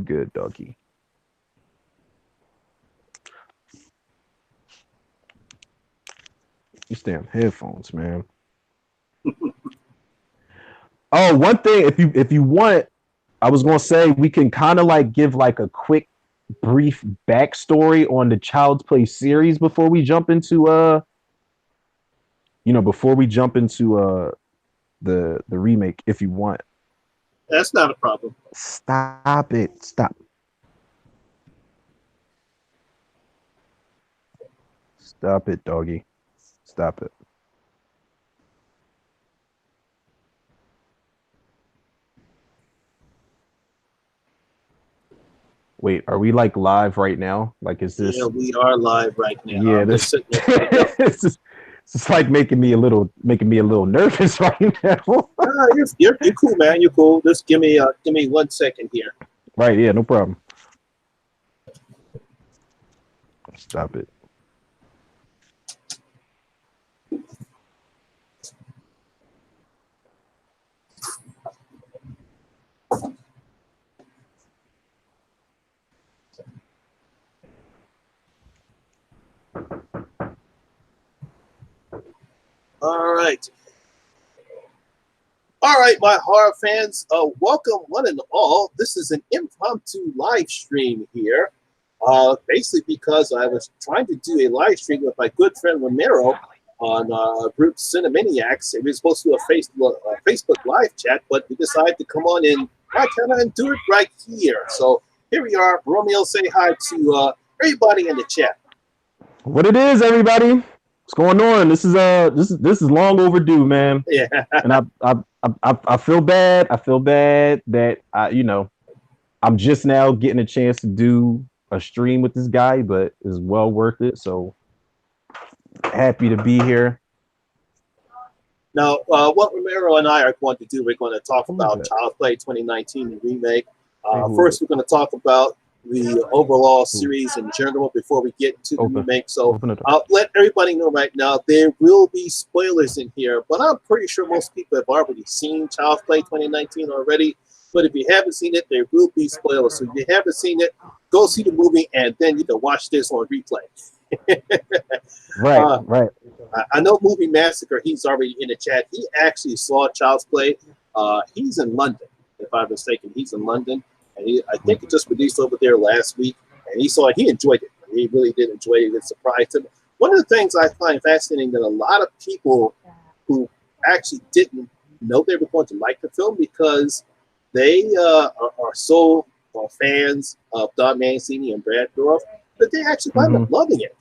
good, doggy. These damn headphones, man. Oh, one thing, if you want, I was gonna say we can kind of like give like a quick, brief backstory on the Child's Play series before we jump into before we jump into the remake, if you want. That's not a problem. Stop it! Stop! Stop it, doggy! Stop it! Wait, are we like live right now? Like, is Yeah, this? we are live right now. Yeah, I'm just this. sitting here putting up. It's like making me a little nervous right now. Ah, you're cool, man. You're cool. Just give me 1 second here. Right? Yeah, no problem. Stop it. All right. All right, my horror fans, welcome one and all. This is an impromptu live stream here. Basically, because I was trying to do a live stream with my good friend Romero on group Cinemaniacs. It was supposed to do a Facebook live chat, but we decided to come on in Montana and do it right here. So here we are. Romeo, say hi to everybody in the chat. What it is, everybody? What's going on? This is long overdue, man. Yeah. And I feel bad. I feel bad that I'm just now getting a chance to do a stream with this guy, but it's well worth it. So happy to be here. Now, what Romero and I are going to do, we're going to talk Who is about that? Child Play 2019 remake. Hey, who is First, it? we're going to talk about the overall Who? series in general before we get to the Open. remake. So Open it up. I'll let everybody know right now there will be spoilers in here, but I'm pretty sure most people have already seen Child Play 2019 already. But if you haven't seen it, there will be spoilers. So if you haven't seen it, go see the movie and then you can watch this on replay. Right, uh, right. I know Movie Massacre, he's already in the chat. He actually saw Child's Play. He's in London, if I'm mistaken. He's in London. And I think it just released over there last week. And he saw it. He enjoyed it. He really did enjoy it. It surprised him. One of the things I find fascinating that a lot of people who actually didn't know they were going to like the film because they are so fans of Don Mancini and Brad Dourif that they actually wind up loving it.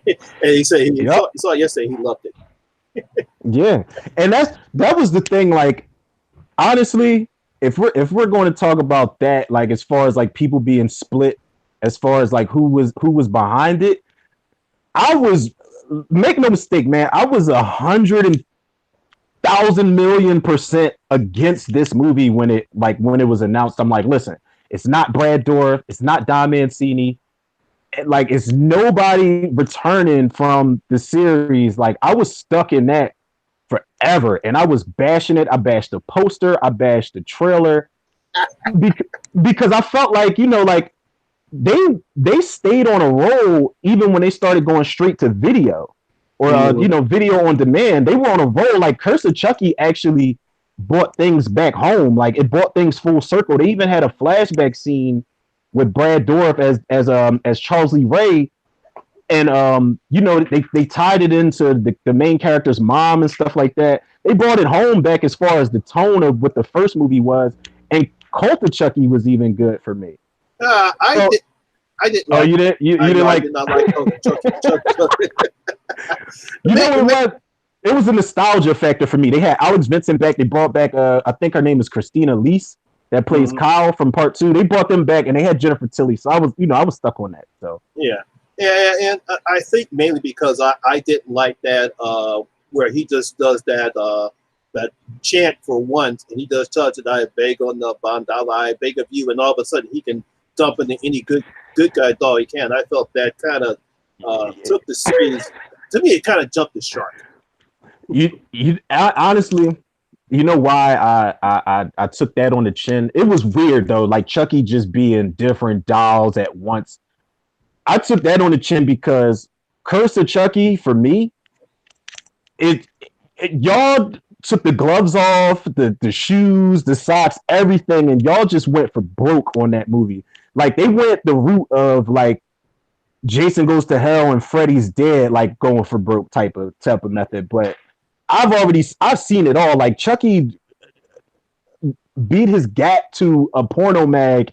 And he said he Yep. saw it yesterday. He loved it. Yeah. And that was the thing. Like, honestly, if we're going to talk about that, like as far as like people being split, as far as like who was behind it, I was, make no mistake, man, I was 100,000,000,000% against this movie when it was announced. I'm like, listen, it's not Brad Dourif, it's not Don Mancini, like it's nobody returning from the series. Like I was stuck in that forever, and I was bashing it. I bashed the poster, I bashed the trailer, because I felt like like they they stayed on a roll even when they started going straight to video or video on demand. They were on a roll. Like Curse of Chucky actually brought things back home. Like it brought things full circle. They even had a flashback scene with Brad Dourif as Charles Lee Ray, and they tied it into the main character's mom and stuff like that. They brought it home back as far as the tone of what the first movie was, and Cult of Chucky was even good for me. I So, did. I didn't oh, like. you didn't you, I you didn't know I like did not like Chucky. you know The what it main, was? It was a nostalgia factor for me. They had Alex Vincent back. They brought back I think her name is Christina Leese that plays mhm. Kyle from part 2. They brought them back, and they had Jennifer Tilly. So I was stuck on that. So Yeah, yeah, and I think mainly because I didn't like that where he just does that chant for once, and he does touch it. I beg on the bandala, I beg of you, and all of a sudden he can dump into any good guy doll he can. I felt that kind of took the series. To me, it kind of jumped the shark. honestly, You know why I took that on the chin? It was weird though, like Chucky just being different dolls at once. I took that on the chin because Curse of Chucky for me, it, y'all took the gloves off, the shoes, the socks, everything, and y'all just went for broke on that movie. Like they went the route of like Jason Goes to Hell and Freddy's Dead, like going for broke type of method. But I've seen it all. Like Chucky beat his gap to a porno mag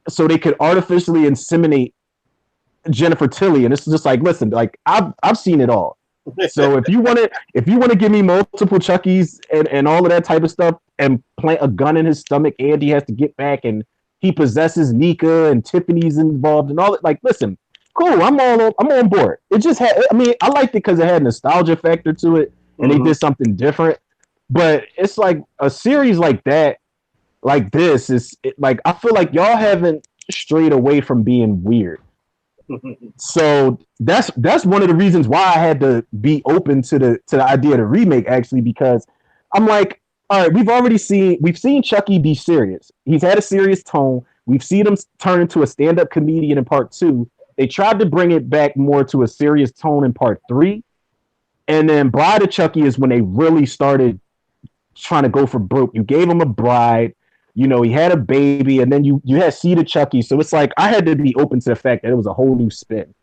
so they could artificially inseminate Jennifer Tilly, and it's just like, listen, like I've seen it all. So if you want to give me multiple Chuckies and all of that type of stuff and plant a gun in his stomach, Andy has to get back and he possesses Nika and Tiffany's involved and all that. Like, listen, cool, I'm on board. It just had, I mean, I liked it because it had nostalgia factor to it and they did something different. But it's like a series like that, like this is like I feel like y'all haven't strayed away from being weird. So that's one of the reasons why I had to be open to the idea of the remake actually because I'm like, all right, we've seen Chucky be serious. He's had a serious tone. We've seen him turn into a stand-up comedian in part 2. They tried to bring it back more to a serious tone in part 3. And then Bride of Chucky is when they really started trying to go for broke. You gave him a bride, he had a baby, and then you had Seed of Chucky. So it's like I had to be open to the fact that it was a whole new spin.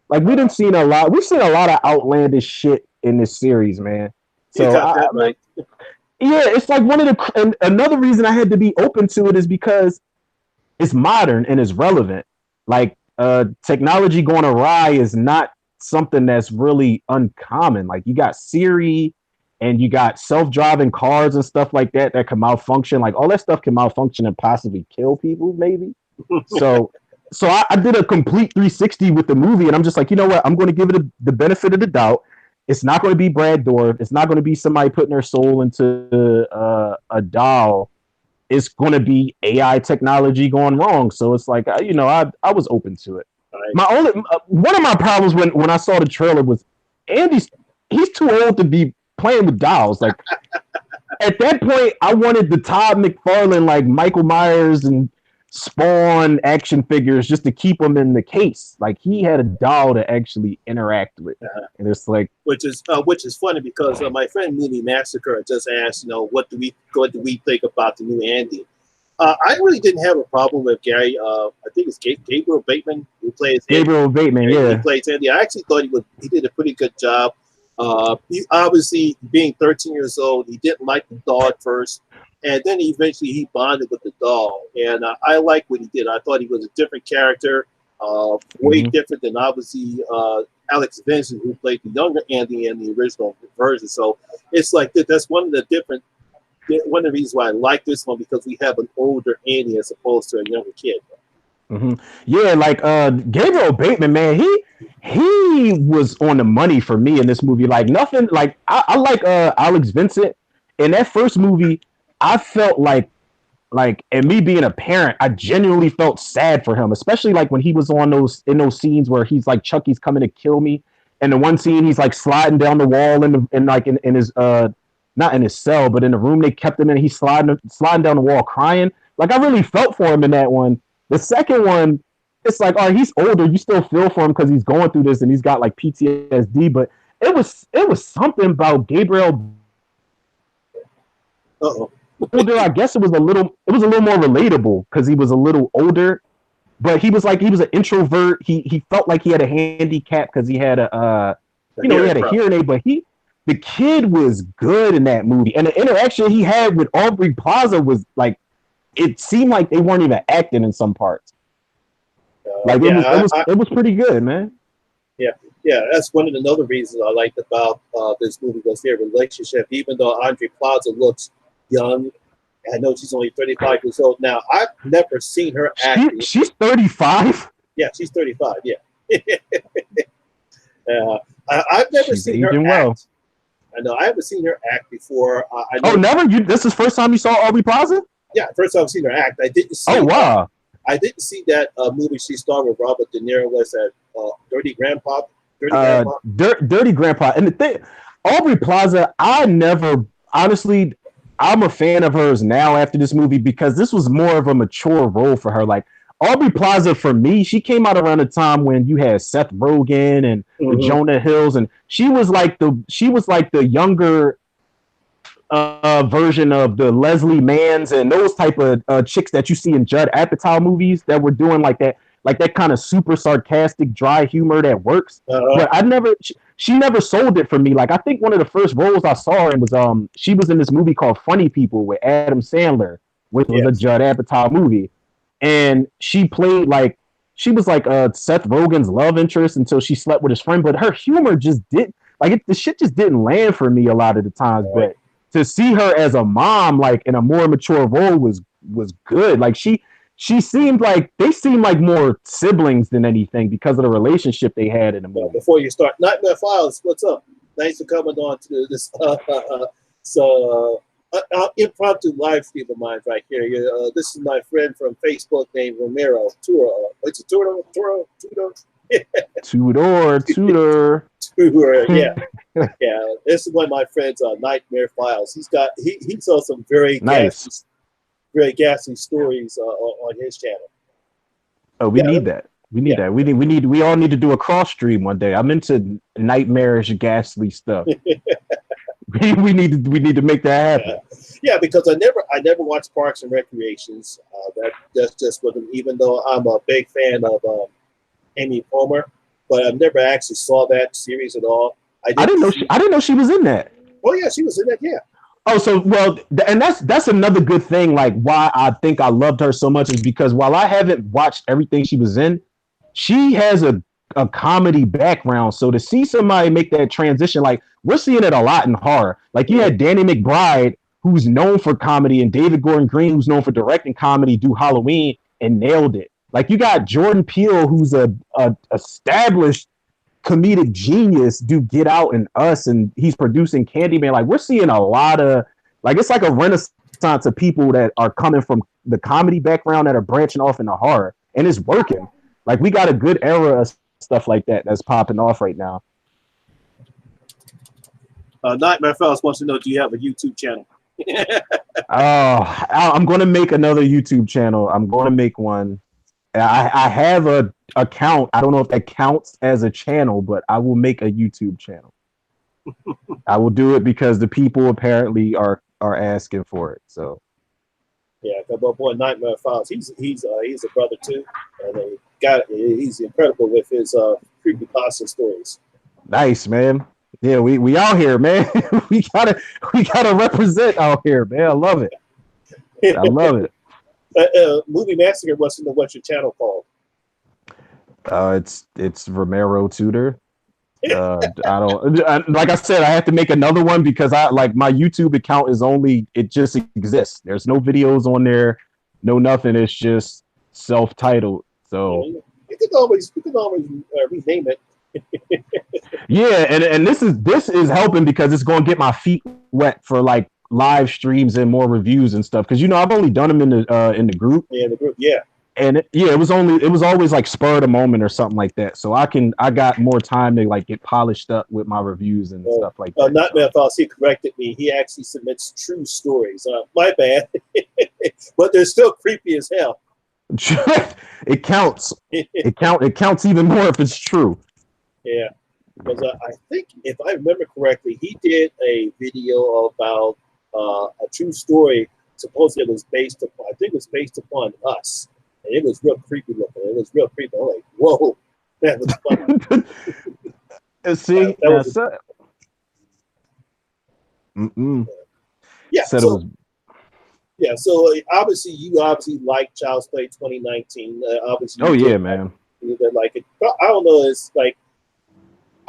Like we've seen a lot of outlandish shit in this series, man. So right. Yeah, it's like one of the and another reason I had to be open to it is because it's modern and it's relevant. Like technology going awry is not something that's really uncommon. Like you got Siri and you got self-driving cars and stuff like that can malfunction. Like all that stuff can malfunction and possibly kill people, maybe. So I did a complete 360 with the movie, and I'm just like, you know what? I'm going to give it the benefit of the doubt. It's not going to be Brad Dourif. It's not going to be somebody putting their soul into a doll. It's going to be AI technology going wrong. So it's like, I was open to it. Right. One of my problems when I saw the trailer was he's too old to be playing with dolls. Like at that point, I wanted the Todd McFarlane, like Michael Myers and Spawn action figures just to keep him in the case. Like he had a doll to actually interact with, and it's like which is funny because my friend Movie Massacre just asked, what do we think about the new Andy? I really didn't have a problem with Gary. I think it's Gabriel Bateman who plays Gabriel Andy. Bateman. Yeah, he plays Andy. I actually thought he did a pretty good job. He obviously being 13 years old, he didn't like the doll at first. And then he bonded with the doll. And I like what he did. I thought he was a different character, way different than obviously Alex Vincent, who played the younger Andy in the original version. So it's like that's one of the reasons why I like this one, because we have an older Andy as opposed to a younger kid. Yeah, like Gabriel Bateman, man, he was on the money for me in this movie. Like nothing, like I like Alex Vincent. In that first movie, I felt like, and me being a parent, I genuinely felt sad for him, especially like when he was in those scenes where he's like, Chucky's coming to kill me. And the one scene he's like sliding down the wall in his not in his cell, but in the room they kept him in, he's sliding down the wall crying. Like I really felt for him in that one. The second one, it's like, all right, he's older. You still feel for him because he's going through this and he's got like PTSD. But it was something about Gabriel. I guess it was a little more relatable because he was a little older, but he was an introvert. He felt like he had a handicap because he had he had a hearing aid. But the kid was good in that movie, and the interaction he had with Aubrey Plaza was like, it seemed like they weren't even acting in some parts. It was pretty good, man. Yeah, that's one of the other reasons I liked about this movie was their relationship. Even though Aubrey Plaza looks young, I know she's only 35 years old now. I've never seen her act. She's 35. Yeah, she's 35. Yeah, I've never seen her act. Well. I know I haven't seen her act before. Never? This is the first time you saw Aubrey Plaza? Yeah, first time I've seen her act. I didn't see. Oh wow! I didn't see that movie she starred with Robert De Niro. Was that Dirty Grandpa? Dirty Grandpa. And the thing, Aubrey Plaza, I never honestly. I'm a fan of hers now after this movie because this was more of a mature role for her. Like Aubrey Plaza, for me, she came out around the time when you had Seth Rogen and the Jonah Hills, and she was like the younger version of the Leslie Manns and those type of chicks that you see in Judd Apatow movies that were doing like that kind of super sarcastic, dry humor that works. But she never sold it for me. Like I think one of the first roles I saw her in was she was in this movie called Funny People with Adam Sandler, which was a Judd Apatow movie, and she played like she was like Seth Rogen's love interest until she slept with his friend. But her humor just did the shit just didn't land for me a lot of the times. But to see her as a mom, like in a more mature role, was good. Like she seemed like they seemed like more siblings than anything because of the relationship they had in the movie. Before you start, Nightmare Files, what's up? Thanks for coming on to this. Impromptu live stream of mine right here. This is my friend from Facebook named Romero. It's a Tudor. Tudor. Yeah. Yeah. This is one of my friends, Nightmare Files. He saw some very ghastly stories on his channel. Oh, we need that. We need that. We all need to do a cross stream one day. I'm into nightmarish, ghastly stuff. we need to make that happen. Yeah, because I never watched Parks and Recreations. That's just with them. Even though I'm a big fan of Amy Poehler, but I never actually saw that series at all. I didn't know she was in that. Oh yeah, she was in that. Yeah. Oh, so well, and that's another good thing. Like why I think I loved her so much is because while I haven't watched everything she was in, she has a comedy background. So to see somebody make that transition, like we're seeing it a lot in horror. Like you had Danny McBride, who's known for comedy, and David Gordon Green, who's known for directing comedy, do Halloween and nailed it. Like you got Jordan Peele, who's a established comedic genius, do Get Out and Us, and he's producing Candyman. Like we're seeing a lot of it's like a renaissance of people that are coming from the comedy background that are branching off into horror, and it's working. Like we got a good era of stuff like that that's popping off right now. Nightmare Files wants to know, do you have a YouTube channel? I'm going to make another YouTube channel. I'm going to make one. I have a account. I don't know if that counts as a channel, but I will make a YouTube channel. I will do it because the people apparently are asking for it. So yeah, my boy Nightmare Files, he's a brother too, and he's incredible with his creepypasta stories. Nice, man. Yeah, we out here, man. we gotta represent out here, man. I love it. I love it. Movie Massacre wants to know what's your channel called. It's Romero Tudor. Like I said, I have to make another one because my YouTube account it just exists. There's no videos on there, no nothing. It's just self-titled. So you can always rename it. Yeah, and this is helping because it's going to get my feet wet for like live streams and more reviews and stuff. Because I've only done them in the group. Yeah, in the group. Yeah. And it was always like spur of the moment or something like that. So I got more time to like get polished up with my reviews and stuff like that. Nightmare Files, he corrected me. He actually submits true stories. My bad, but they're still creepy as hell. It counts. It counts even more if it's true. Yeah, because I think if I remember correctly, he did a video about a true story. Supposedly it was based upon Us, and it was real creepy looking. It was real creepy. I'm like, whoa, that was funny. See, yeah. Yeah, so obviously you like Child's Play 2019. Obviously, man. Like it. I don't know. It's like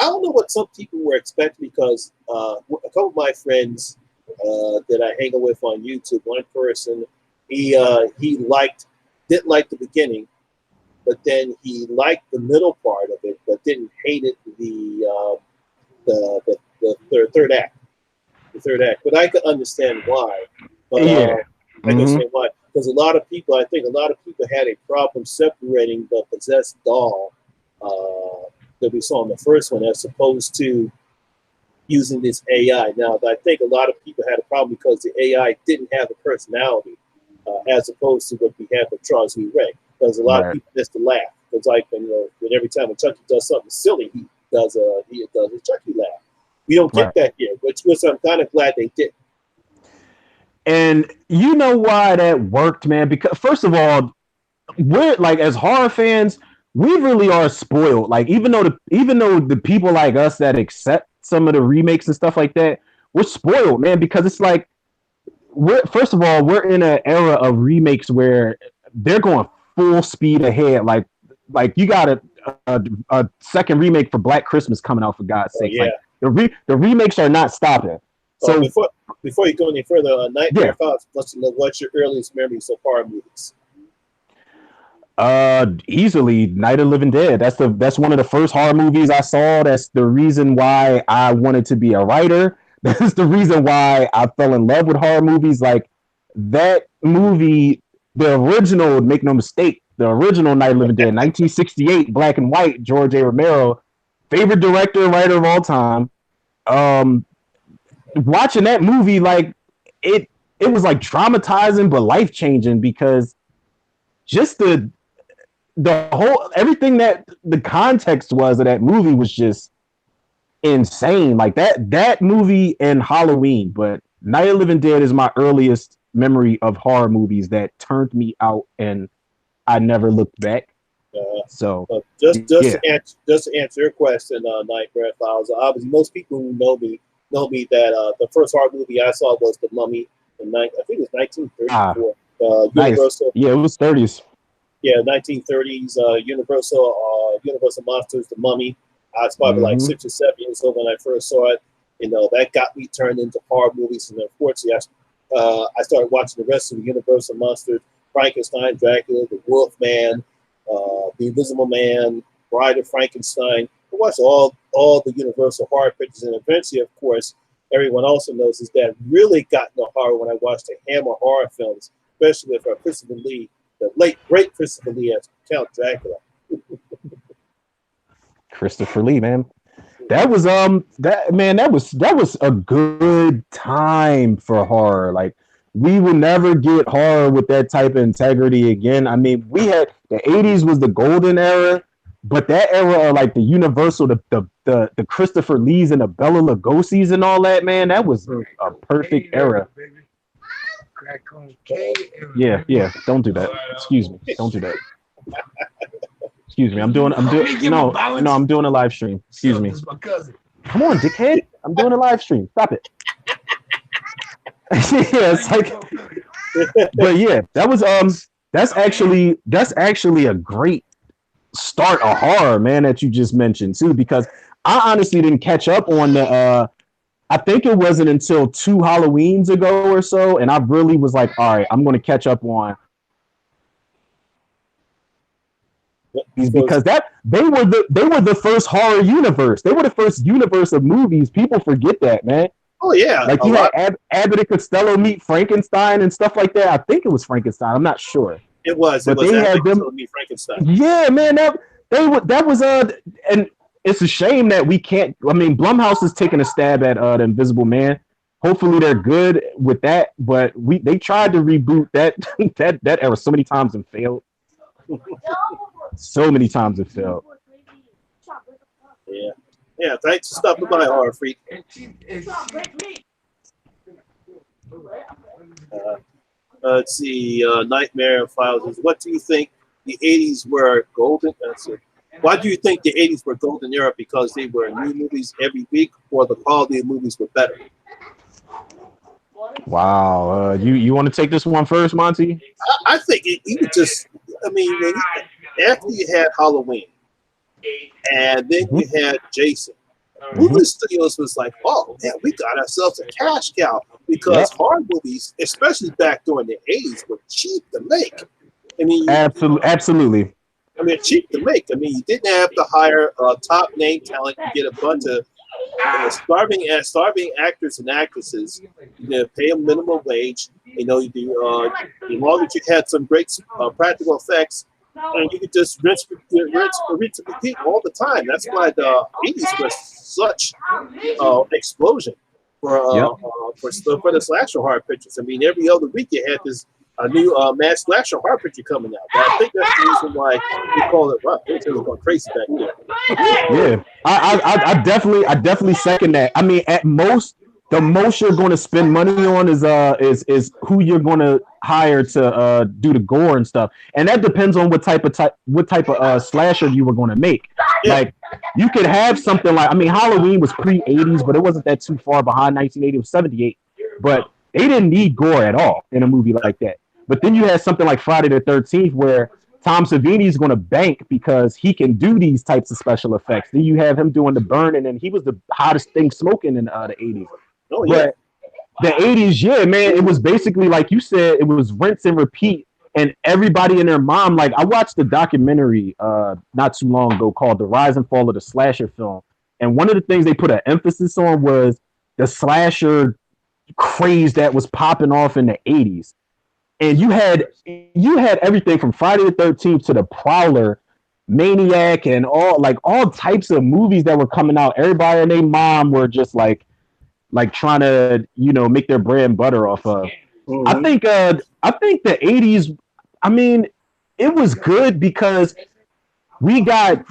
I don't know what some people were expecting because a couple of my friends that I hang out with on YouTube, one person he didn't like the beginning, but then he liked the middle part of it, but didn't hate it the third act. The third act, but I could understand why. But, I can say why, because I think a lot of people had a problem separating the possessed doll that we saw in the first one, as opposed to, using this AI. Now, I think a lot of people had a problem because the AI didn't have a personality, as opposed to what we have with Charles E. Ray. Because a lot of Right. people just to laugh. It's like when every time a Chucky does something silly, he does a Chucky laugh. We don't get Right. that here, which I'm kind of glad they did. And you know why that worked, man? Because first of all, we're like as horror fans, we really are spoiled. Like even though the people like us that accept some of the remakes and stuff like that, we're spoiled, man, because it's like we're first of all, we're in an era of remakes where they're going full speed ahead. Like you got a second remake for Black Christmas coming out for God's Oh sakes. yeah. Like the remakes are not stopping. So So before you go any further, Nightmare yeah, Files wants to know what's your earliest memories of horror movies. easily Night of the Living Dead. That's one of the first horror movies I saw. That's the reason why I wanted to be a writer. That's the reason why I fell in love with horror movies. Like that movie, the original, make no mistake, the original Night of the Living Dead, 1968, black and white, George A. Romero, favorite director and writer of all time. Um, Watching that movie, like it was like traumatizing but life changing because just the whole everything that the context was of that movie was just insane. Like that movie and Halloween, but Night of the Living Dead is my earliest memory of horror movies that turned me out, and I never looked back. Uh, So just yeah, to answer your question, Nightmare Files. Obviously, most people who know me that the first horror movie I saw was The Mummy. I think it was ah, 1934. nice. Universal, Yeah, it was 30s. yeah, 1930s. Universal Monsters, The Mummy. I was probably like Mm-hmm. 6 or 7 years old when I first saw it. That got me turned into horror movies, and unfortunately, I started watching the rest of the Universal Monsters: Frankenstein, Dracula, the Wolfman, the Invisible Man, Bride of Frankenstein. I watched all the Universal horror pictures, and eventually, of course, everyone also knows is that really got into horror when I watched the Hammer horror films, especially with Christopher Lee, the late great Christopher Lee as Count Dracula. Christopher Lee, man. That was a good time for horror. Like we will never get horror with that type of integrity again. I mean, we had the 80s was the golden era, but that era of like the Universal, the Christopher Lees and the Bela Lugosi's and all that, man, that was a perfect era. Yeah, yeah. Don't do that. Excuse me. Don't do that. Excuse me. I'm doing a live stream. Excuse me. Come on, dickhead. I'm doing a live stream. Stop it. Yeah, it's like, but yeah, that's actually a great start of horror, man, that you just mentioned too, because I honestly didn't catch up on the I think it wasn't until 2 Halloweens ago or so, and I really was like, all right, I'm gonna catch up on these because that they were the first horror universe. They were the first universe of movies. People forget that, man. Oh yeah, Like a you had lot. Abbott and Costello meet Frankenstein and stuff like that. I think it was Frankenstein. I'm not sure, It was. It but was they had Abbott them. Costello meet Frankenstein. Yeah, man. That was and it's a shame that we can't. I mean, Blumhouse is taking a stab at the Invisible Man. Hopefully, they're good with that. But they tried to reboot that that era so many times and failed. So many times it failed. Yeah, yeah. Thanks for stopping by, horror freak. Uh, let's see. Nightmare Files. What do you think the '80s were golden? Why do you think the '80s were golden era? Because they were new movies every week, or the quality of movies were better? Wow. You want to take this one first, Monty? I think you could just. I mean, after you had Halloween, and then Mm-hmm. you had Jason. Mm-hmm. Movie studios was like, oh man, we got ourselves a cash cow because Yep. horror movies, especially back during the '80s, were cheap to make. I mean, Absolutely. cheap to make. I mean, you didn't have to hire top name talent and get a bunch of starving actors and actresses. Pay them minimum wage. As long as you had some great practical effects, and you could just rinse and repeat all the time. That's why the 80s was such explosion Yep. For the slasher horror pictures. I mean, every other week you had this a new mass slasher horror picture coming out. But I think that's the reason why we call it rough. It was going crazy back there. Yeah, I definitely second that. I mean, at most, the most you're going to spend money on is who you're going to hire to do the gore and stuff, and that depends on what type of slasher you were going to make. Yeah. Like, you could have something like, I mean, Halloween was pre-80s, but it wasn't that too far behind 1980. It was 78, but they didn't need gore at all in a movie like that. But then you had something like Friday the 13th where Tom Savini is going to bank because he can do these types of special effects. Then you have him doing the burning, and he was the hottest thing smoking in the 80s. Oh, yeah. But the 80s, yeah, man, it was basically like you said, it was rinse and repeat. And everybody and their mom, like, I watched a documentary not too long ago called The Rise and Fall of the Slasher Film. And one of the things they put an emphasis on was the slasher craze that was popping off in the 80s. And you had everything from Friday the 13th to the Prowler, Maniac, and all types of movies that were coming out. Everybody and their mom were just like trying to, make their bread and butter off of. Mm-hmm. I think the 80s, I mean, it was good because we got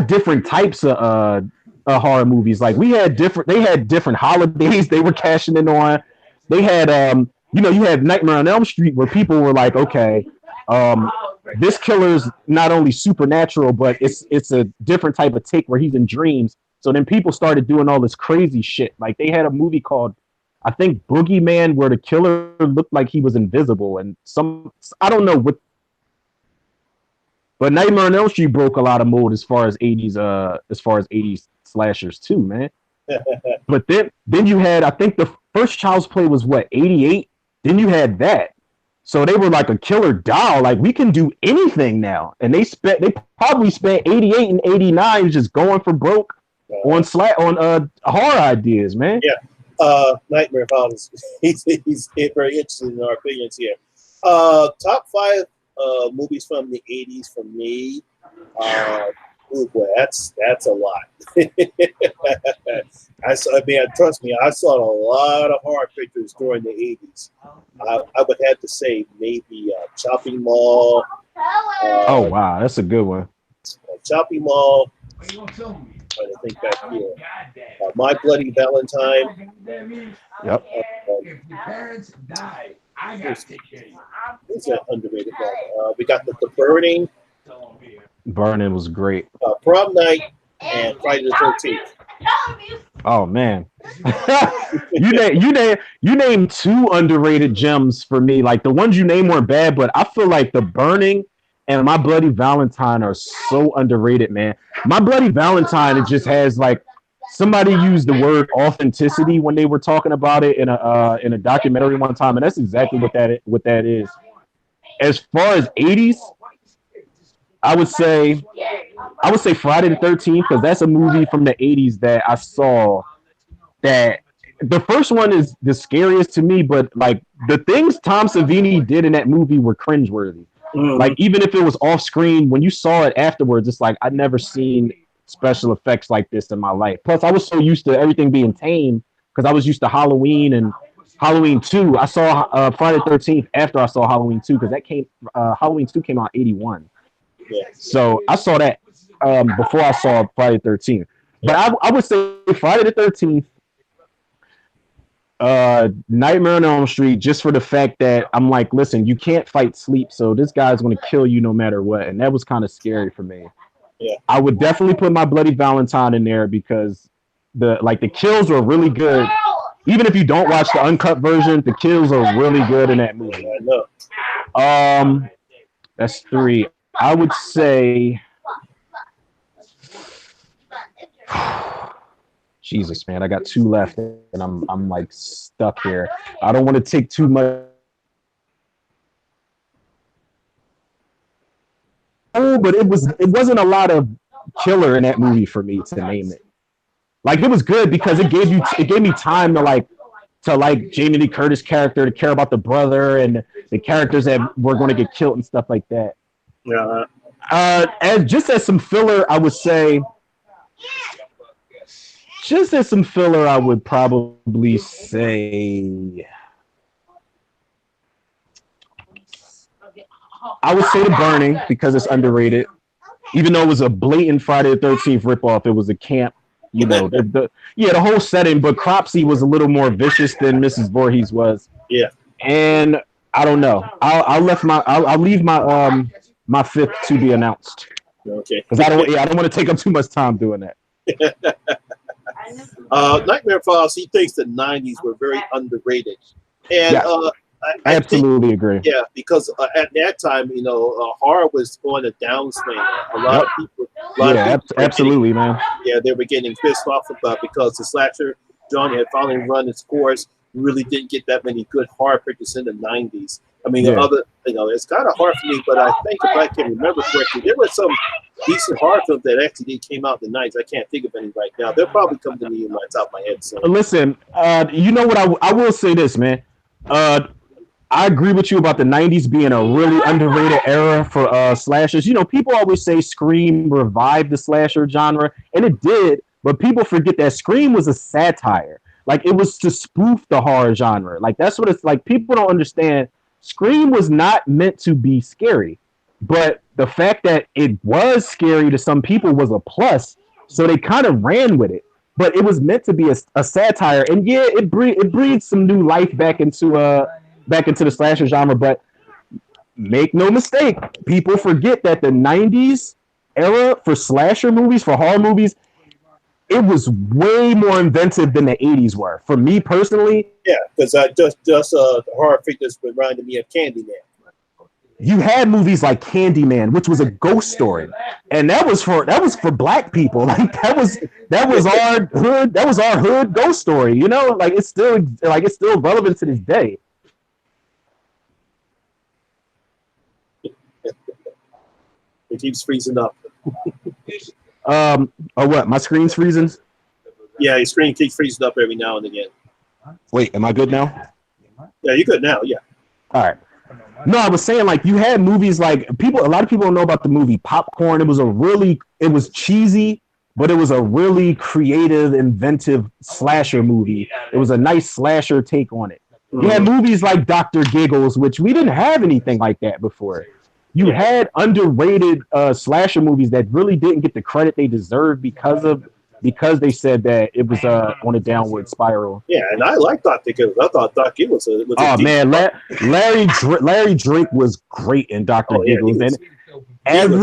different types of horror movies. Like, they had different holidays they were cashing in on. They had you had Nightmare on Elm Street where people were like, okay, this killer's not only supernatural, but it's a different type of take where he's in dreams. So then people started doing all this crazy shit. Like, they had a movie called, I think, Boogeyman, where the killer looked like he was invisible, and I don't know what. But Nightmare on Elm Street broke a lot of mold as far as 80s slashers too, man. But then you had, I think the first Child's Play was what, 88? Then you had that. So they were like a killer doll. Like, we can do anything now. And they probably spent 88 and 89 just going for broke on horror ideas, man. Yeah. Nightmare Found he's very interested in our opinions here. Top 5 movies from the 80s for me. Oh boy, that's a lot. Trust me, I saw a lot of horror pictures during the 80s. I would have to say maybe Chopping Mall. Oh wow, that's a good one. Chopping Mall. Trying to think back here. My Bloody Valentine. Yep. If your parents die, I got to take care of you. It's an underrated one. We got the Burning. Burning was great. Prom Night and Friday the 13th. Oh man, you name 2 underrated gems for me. Like, the ones you name weren't bad, but I feel like the Burning and My Bloody Valentine are so underrated, man. My Bloody Valentine, it just has, like, somebody used the word authenticity when they were talking about it in a documentary one time, and that's exactly what that is. As far as 80s, I would say Friday the 13th, because that's a movie from the 80s that I saw that the first one is the scariest to me, but like the things Tom Savini did in that movie were cringeworthy. Mm-hmm. Like, even if it was off screen, when you saw it afterwards, it's like, I'd never seen special effects like this in my life. Plus, I was so used to everything being tame because I was used to Halloween and Halloween 2. I saw Friday the 13th after I saw Halloween 2 because Halloween 2 came out in 81. Yeah. So I saw that before I saw Friday the 13th. But I would say Friday the 13th, Nightmare on Elm Street, just for the fact that I'm like, listen, you can't fight sleep, so this guy's going to kill you no matter what. And that was kind of scary for me. Yeah. I would definitely put My Bloody Valentine in there because the kills were really good. Even if you don't watch the uncut version, the kills are really good in that movie. I know. That's 3. I would say, Jesus, man, I got 2 left, and I'm like stuck here. I don't want to take too much. Oh, but it wasn't a lot of killer in that movie for me to name it. Like, it was good because it gave me time to like Jamie Lee Curtis character, to care about the brother and the characters that were going to get killed and stuff like that. Yeah. As some filler, I would say. Just as some filler, I would probably say. I would say The Burning because it's underrated. Even though it was a blatant Friday the 13th ripoff, it was a camp. The whole setting. But Cropsy was a little more vicious than Mrs. Voorhees was. Yeah. And I don't know. I'll leave my fifth to be announced. Okay. Because I don't want to take up too much time doing that. Nightmare Files, he thinks the 90s were very underrated. And I absolutely agree. Yeah, because at that time, horror was on a downswing. A lot of people. Absolutely, man. Yeah, they were getting pissed off about because the slasher genre had finally run its course. Really didn't get that many good horror pictures in the 90s. I mean, it's kind of hard for me, but I think if I can remember correctly, there were some decent horror films that actually came out in the 90s. I can't think of any right now. They'll probably come to me in my top of my head. So. Listen, you know what? I will say this, man. I agree with you about the 90s being a really underrated era for slashers. People always say Scream revived the slasher genre, and it did, but people forget that Scream was a satire. Like, it was to spoof the horror genre. Like, that's what it's like. People don't understand. Scream was not meant to be scary, but the fact that it was scary to some people was a plus, so they kind of ran with it. But it was meant to be a satire, and yeah, it breathed some new life back into the slasher genre. But make no mistake, people forget that the 90s era for slasher movies, for horror movies, it was way more inventive than the 80s were. For me personally, yeah, because just horror figures reminded me of Candyman. You had movies like Candyman, which was a ghost story, and that was for black people. Like that was our hood ghost story. Like it's still relevant to this day. It keeps freezing up. Oh, what? My screen's freezing? Yeah, your screen keeps freezing up every now and again. Wait, am I good now? Yeah, you're good now. Yeah. All right. No, I was saying, like, you had movies like a lot of people don't know about the movie Popcorn. It was cheesy, but it was a really creative, inventive slasher movie. It was a nice slasher take on it. You had movies like Dr. Giggles, which we didn't have anything like that before. You had underrated slasher movies that really didn't get the credit they deserved because they said that it was on a downward spiral. Yeah, and I like Dr. Giggles. I thought Dr. Giggles was man, Larry Drake was great in Dr. Giggles, and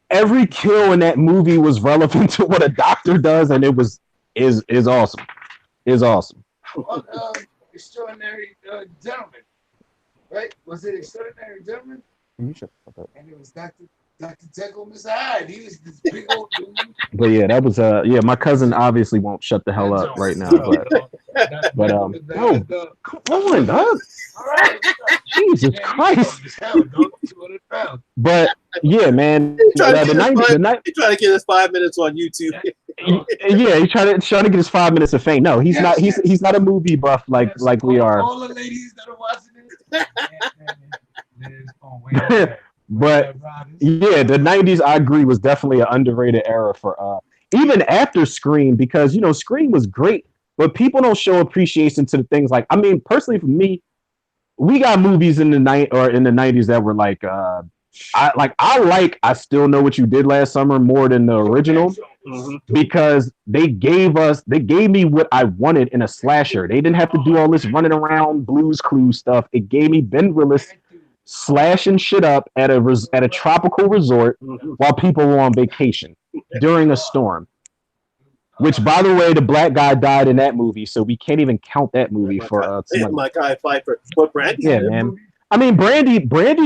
every kill in that movie was relevant to what a doctor does, and is awesome. Is awesome. Extraordinary Gentleman. Right? Was it Extraordinary Gentleman? You shut the fuck up. And it was Dr. Jekyll, Mr. Hyde. He was this big old dude. But yeah, that was my cousin obviously won't shut the hell up right now. But come on, dog. Jesus Christ. But yeah, man. He's trying to get us 5 minutes on YouTube. Yeah, he's trying to get his 5 minutes of fame. No, he's not. He's not a movie buff like we are. All the ladies that are watching this. But yeah, the 90s, I agree, was definitely an underrated era for even after Scream, because Scream was great, but people don't show appreciation to the things like, I mean, personally for me, we got movies in the 90s that were like I Still Know What You Did Last Summer more than the original, because they gave me what I wanted in a slasher. They didn't have to do all this running around Blues Clues stuff. It gave me Ben Willis slashing shit up at a tropical resort while people were on vacation during a storm. Which, by the way, the black guy died in that movie, so we can't even count that movie for. My guy Pfeiffer. What Brandy? Yeah, man. I mean, Brandy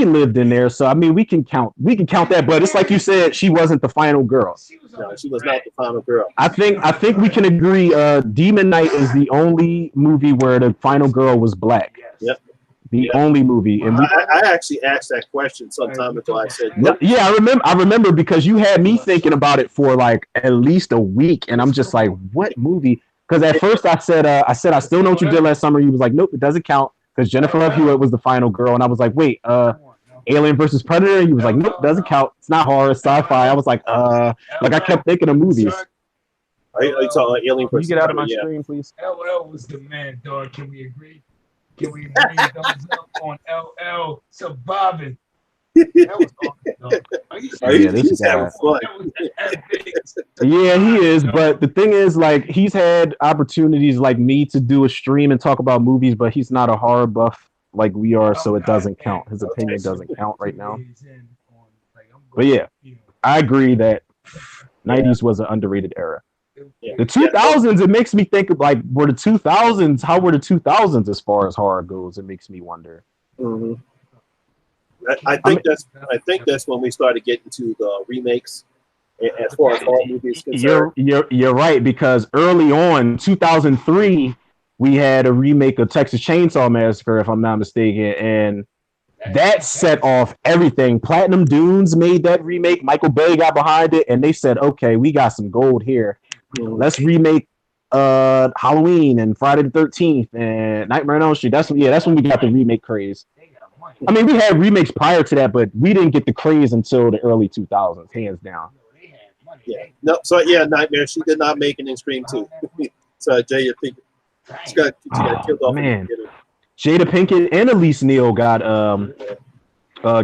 lived in there, so I mean, we can count that. But it's like you said, she wasn't the final girl. No, she was not the final girl. I think we can agree. Demon Knight is the only movie where the final girl was black. Yep. The only movie, and I actually asked that question some time ago. I said, "Yeah, I remember because you had me thinking about it for like at least a week, and I'm just like, what movie?" Because at first I said, I Still Know What You Did Last Summer. You was like, nope, it doesn't count because Jennifer Love Hewitt was the final girl, and I was like, wait, Alien versus Predator. He was like, nope, doesn't count. It's not horror, it's sci-fi. I was like I kept thinking of movies. I saw Alien Can you versus get out of my Predator, screen, please? LL was the man, dog. Can we agree? Can we agree? Thumbs up on LL surviving. That was awesome, dog. Are you Yeah, serious? this guy. That was an epic. Yeah, he is. But the thing is, like, he's had opportunities like me to do a stream and talk about movies, but he's not a horror buff like we are, so it doesn't count. His opinion doesn't count right now. But yeah, I agree that 90s was an underrated era. Yeah. The 2000s, it makes me think of like, were the 2000s, how were the 2000s as far as horror goes? It makes me wonder. Mm-hmm. I think that's when we started getting to the remakes as far as horror movies concerned. You're right, because early on, 2003, we had a remake of Texas Chainsaw Massacre, if I'm not mistaken, and that set off everything. Platinum Dunes made that remake. Michael Bay got behind it, and they said, "Okay, we got some gold here. Let's remake Halloween and Friday the 13th and Nightmare on Elm Street." That's when we got the remake craze. I mean, we had remakes prior to that, but we didn't get the craze until the early 2000s, hands down. Yeah. No. So yeah, Nightmare. She did not make it in Scream 2. So Jay, you think she got killed off? Man, Jada Pinkett and Elise Neal got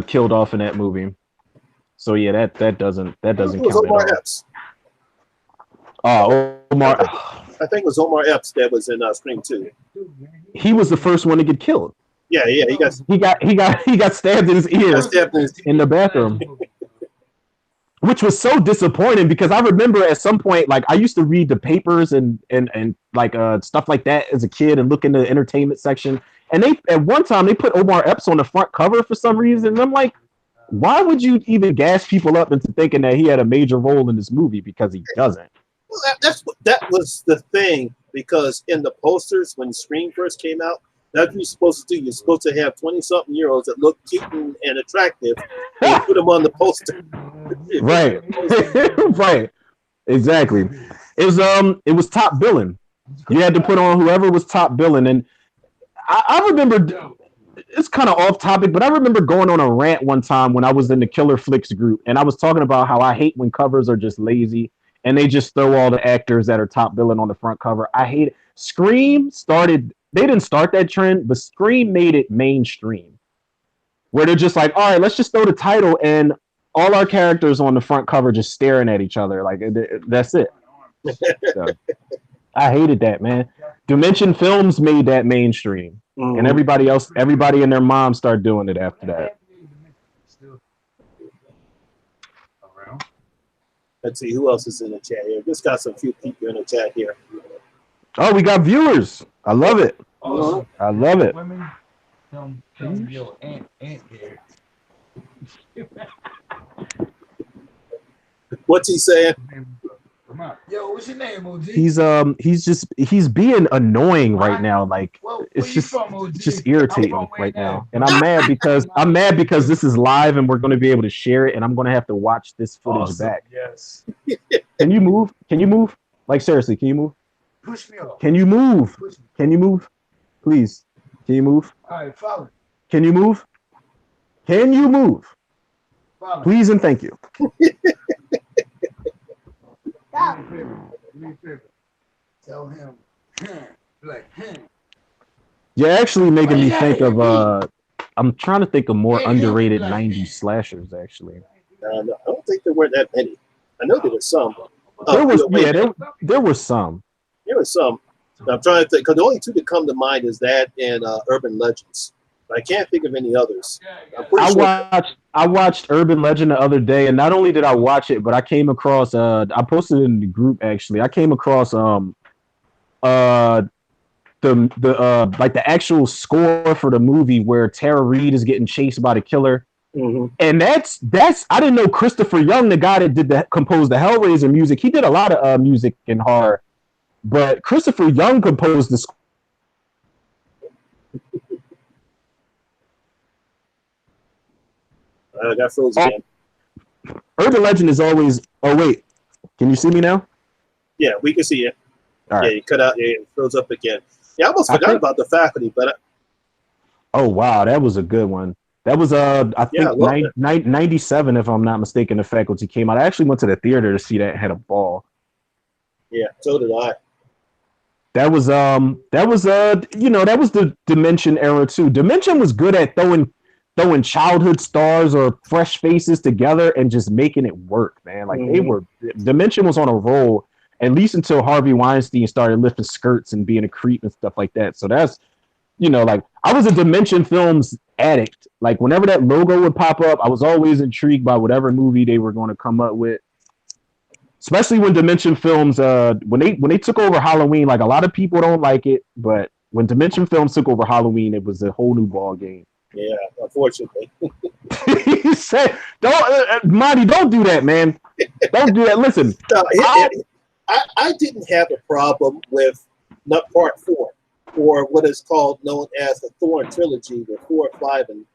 killed off in that movie. So yeah, that doesn't count Omar at all. Epps. Omar. I think it was Omar Epps that was in Scream 2. He was the first one to get killed. Yeah, he got stabbed in his ear in the bathroom. Which was so disappointing because I remember at some point, like I used to read the papers and like stuff like that as a kid and look in the entertainment section. And they at one time they put Omar Epps on the front cover for some reason. And I'm like, why would you even gas people up into thinking that he had a major role in this movie? Because he doesn't. Well, that was the thing, because in the posters when Scream first came out, that's what you're supposed to do. You're supposed to have 20-something year olds that look cute and attractive and put them on the poster. Right. Right. Exactly. It was top billing. You had to put on whoever was top billing. And I remember, it's kind of off topic, but I remember going on a rant one time when I was in the Killer Flicks group, and I was talking about how I hate when covers are just lazy and they just throw all the actors that are top billing on the front cover. I hate it. Scream started, they didn't start that trend, but Scream made it mainstream, where they're just like, all right, let's just throw the title and all our characters on the front cover just staring at each other. Like, that's it. So, I hated that, man. Dimension Films made that mainstream. And everybody and their mom started doing it after that. Let's see who else is in the chat here. Just got some few people in the chat here. Oh, we got viewers. I love it. Uh-huh. I love it. Women don't your aunt there. What's he saying? Yo, what's your name, OG? He's being annoying right now. Like, it's just irritating right now. And I'm mad because this is live and we're going to be able to share it, and I'm going to have to watch this footage back. Yes. Can you move? Can you move? Like, seriously, can you move? Push me off. Can you move? Can you move? Please. Can you move? All right, follow. Can you move? Can you move? Follow. Please and thank you. Tell him. Like, You're actually making me think of I'm trying to think of more underrated 90s slashers, actually. I don't think there were that many. I know there were some. There were some. There were some. I'm trying to think, because the only two that come to mind is that and Urban Legends. I can't think of any others. I watched Urban Legend the other day, and not only did I watch it, but I came across I posted it in the group actually. I came across the like the actual score for the movie where Tara Reid is getting chased by the killer. Mm-hmm. And that's I didn't know Christopher Young, the guy that composed the Hellraiser music. He did a lot of music in horror, but Christopher Young composed the score. I got froze again. Urban Legend is always. Oh wait, can you see me now? Yeah, we can see you. All right. Yeah, you cut out. Yeah, it froze up again. Yeah, I almost forgot about the faculty, but oh wow, that was a good one. That was I Yeah, I think love it. 97, if I'm not mistaken. The Faculty came out. I actually went to the theater to see that. Had a ball. Yeah, so did I. That was the Dimension era too. Dimension was good at throwing childhood stars or fresh faces together and just making it work, man. Like they Hmm. were Dimension was on a roll at least until Harvey Weinstein started lifting skirts and being a creep and stuff like that. So that's like I was a Dimension Films addict. Like whenever that logo would pop up, I was always intrigued by whatever movie they were going to come up with. Especially when Dimension Films, when they took over Halloween, like a lot of people don't like it, but when Dimension Films took over Halloween, it was a whole new ball game. Yeah, unfortunately. He said, "Don't, Monty, don't do that, man. Don't do that. Listen, No, I, I didn't have a problem with not part four, or what is called known as the Thorn trilogy, with 4, 5, and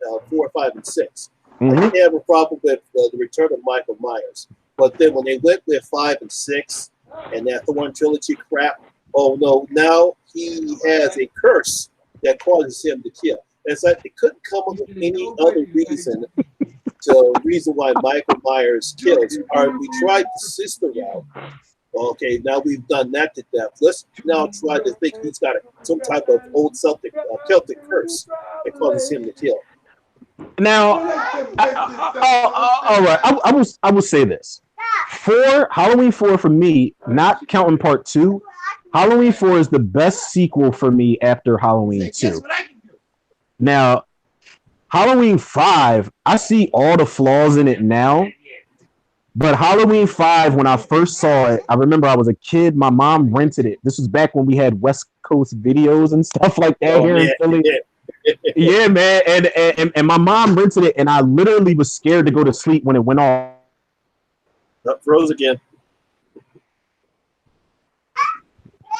6. I mhm. didn't have a problem with the return of Michael Myers, but then when they went with 5 and 6 and that Thorn trilogy crap, oh no, now he has a curse that causes him to kill. It's like they couldn't come up with any other reason why Michael Myers kills. Or we tried the sister route. Okay, now we've done that to death. Let's now try to think he's got some type of old Celtic curse that causes him to kill. Now, all right. I will say this: Halloween 4 for me, not counting part 2. Halloween 4 is the best sequel for me after Halloween 2. Now, Halloween 5, I see all the flaws in it now. But Halloween 5, when I first saw it, I remember I was a kid. My mom rented it. This was back when we had West Coast videos and stuff like that Oh here in man, Philly. yeah. Yeah, man. And my mom rented it, and I literally was scared to go to sleep when it went off. Up froze again.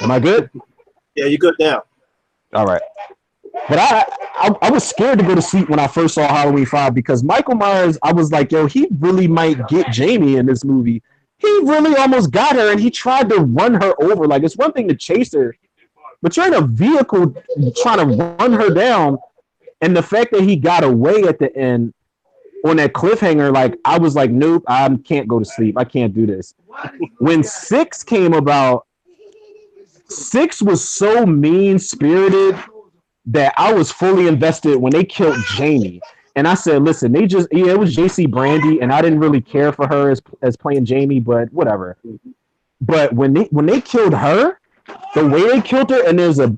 Am I good? Yeah, you good now. All right. But I was scared to go to sleep when I first saw Halloween 5 because Michael Myers, I was like, yo, he really might get Jamie in this movie. He really almost got her, and he tried to run her over. Like, it's one thing to chase her, but you're in a vehicle trying to run her down. And the fact that he got away at the end on that cliffhanger, like, I was like, nope, I can't go to sleep. I can't do this. When 6 came about, 6 was so mean spirited that I was fully invested when they killed Jamie. And I said, listen, it was JC Brandy, and I didn't really care for her as playing Jamie, but whatever. But when they killed her, the way they killed her, and there's a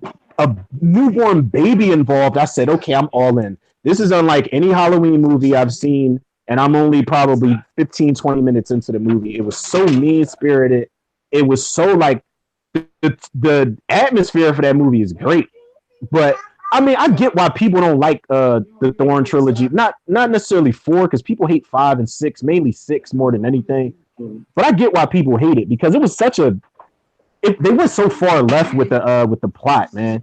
newborn baby involved, I said, okay, I'm all in. This is unlike any Halloween movie I've seen, and I'm only probably 15, 20 minutes into the movie. It was so mean-spirited. It was so like, the atmosphere for that movie is great. But I mean, I get why people don't like the Thorn trilogy. Not necessarily 4, because people hate 5 and 6, mainly 6 more than anything. But I get why people hate it because it was they went so far left with the plot, man,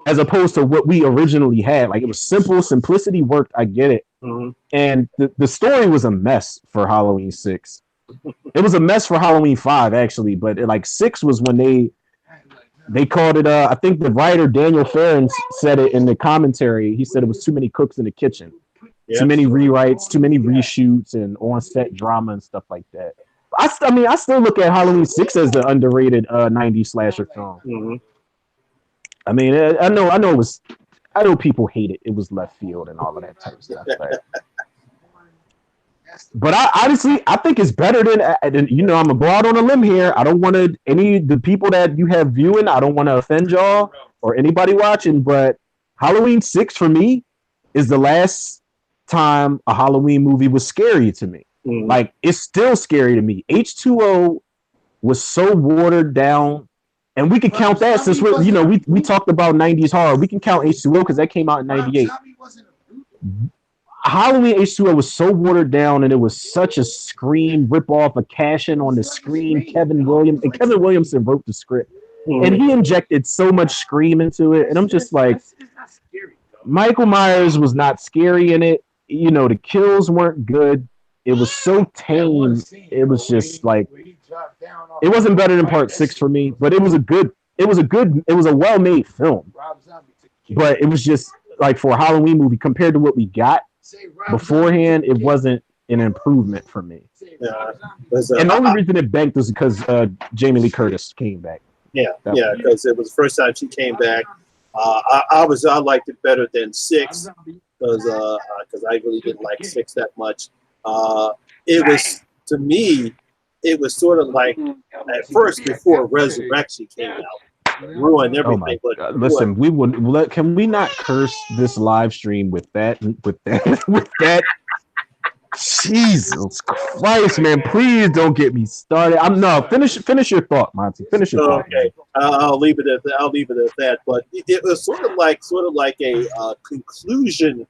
as opposed to what we originally had. Like, it was simple, simplicity worked. I get it, and the story was a mess for Halloween 6. It was a mess for Halloween 5 actually, but like 6 was when they called it. I think the writer Daniel Farron said it in the commentary. He said it was too many cooks in the kitchen, too many rewrites, too many reshoots, and on-set drama and stuff like that. I mean, I still look at Halloween 6 as the underrated 90s slasher film. I mean, I know people hate it. It was left field and all of that type of stuff. But I think it's better than I'm gonna go out on a limb here. I don't want the people that you have viewing. I don't want to offend y'all or anybody watching. But Halloween 6 for me is the last time a Halloween movie was scary to me. Like, it's still scary to me. H2O was so watered down, and we can count that since we talked about 90s horror. We can count H2O because that came out in 98. Halloween H2O was so watered down, and it was such a Scream ripoff, a cash-in on the Scream. Kevin Williamson wrote the script, and he injected so much Scream into it. And I'm just like, Michael Myers was not scary in it. The kills weren't good. It was so tame. It was just like, it wasn't better than part 6 for me, but it was a well-made film. But it was just like, for a Halloween movie compared to what we got, beforehand, it wasn't an improvement for me. Yeah, and the only reason it banked was because Jamie Lee Curtis came back. Yeah, because it was the first time she came back. I liked it better than 6 because I really didn't like 6 that much. It was, to me, it was sort of like at first before Resurrection came out, ruined everything. Oh my God. Listen, can we not curse this live stream with that with that? Jesus Christ, man! Please don't get me started. Finish your thought, Monty. Finish your thought. Okay, I'll leave it at that. But it was sort of like a conclusion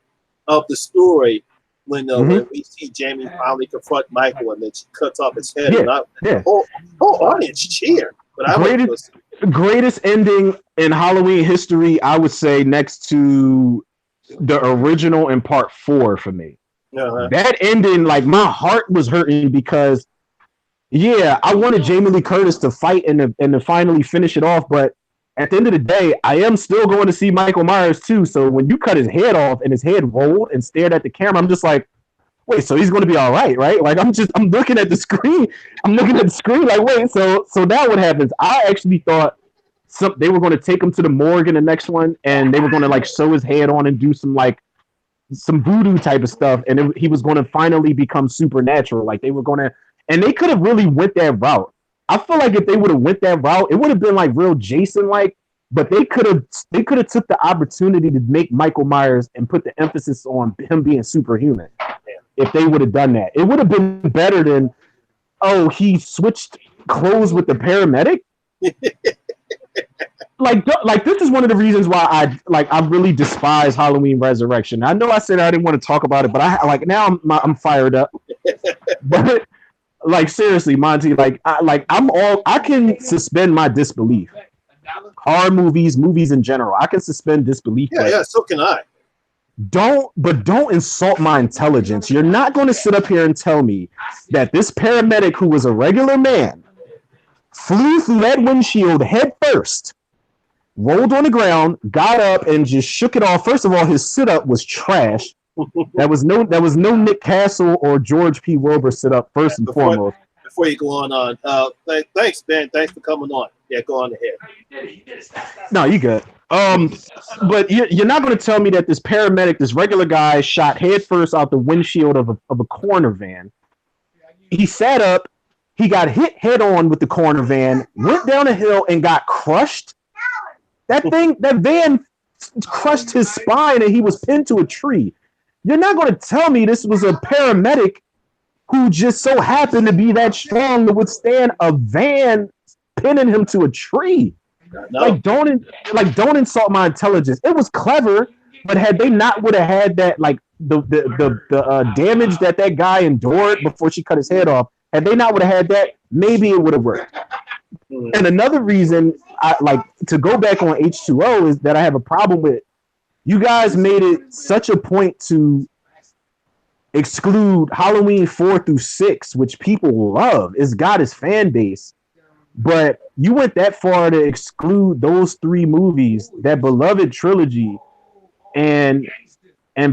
of the story when we see Jamie finally confront Michael, and then she cuts off his head, and the whole audience cheered. But greatest ending in Halloween history, I would say, next to the original in Part 4 for me. That ending, like, my heart was hurting because, I wanted Jamie Lee Curtis to fight and to finally finish it off. But at the end of the day, I am still going to see Michael Myers too. So when you cut his head off and his head rolled and stared at the camera, I'm just like, wait, so he's going to be all right, right? Like, I'm looking at the screen. I'm looking at the screen like, wait, so now what happens? I actually thought they were going to take him to the morgue in the next one, and they were going to like sew his head on and do some voodoo type of stuff, and he was going to finally become supernatural. Like, they were going to, and they could have really went that route. I feel like if they would have went that route, it would have been like real Jason-like, but they could have took the opportunity to make Michael Myers and put the emphasis on him being superhuman. If they would have done that, it would have been better than, he switched clothes with the paramedic. Like this is one of the reasons why I really despise Halloween Resurrection. I know I said I didn't want to talk about it, but I'm fired up. But like, seriously, Monty, I can suspend my disbelief. Horror movies in general, I can suspend disbelief. Yeah, so can I. Don't insult my intelligence. You're not going to sit up here and tell me that this paramedic, who was a regular man, flew through that windshield head first, rolled on the ground, got up, and just shook it off. First of all, his sit-up was trash. That was no Nick Castle or George P. Wilbur sit-up, first and foremost. Before you go on, thanks, Ben. Thanks for coming on. Yeah, go on ahead. No, you good. But you're not going to tell me that this paramedic, this regular guy, shot head first out the windshield of a corner van. He sat up. He got hit head on with the corner van, went down a hill, and got crushed. That van crushed his spine, and he was pinned to a tree. You're not going to tell me this was a paramedic who just so happened to be that strong to withstand a van pinning him to a tree. No. Don't insult my intelligence. It was clever, but had they not would have had that, like, the damage that guy endured before she cut his head off, had they not would have had that, maybe it would have worked. And another reason I like to go back on H2O is that I have a problem with, you guys made it such a point to exclude Halloween 4 through 6, which people love. It's got its fan base. But you went that far to exclude those 3 movies, that beloved trilogy, and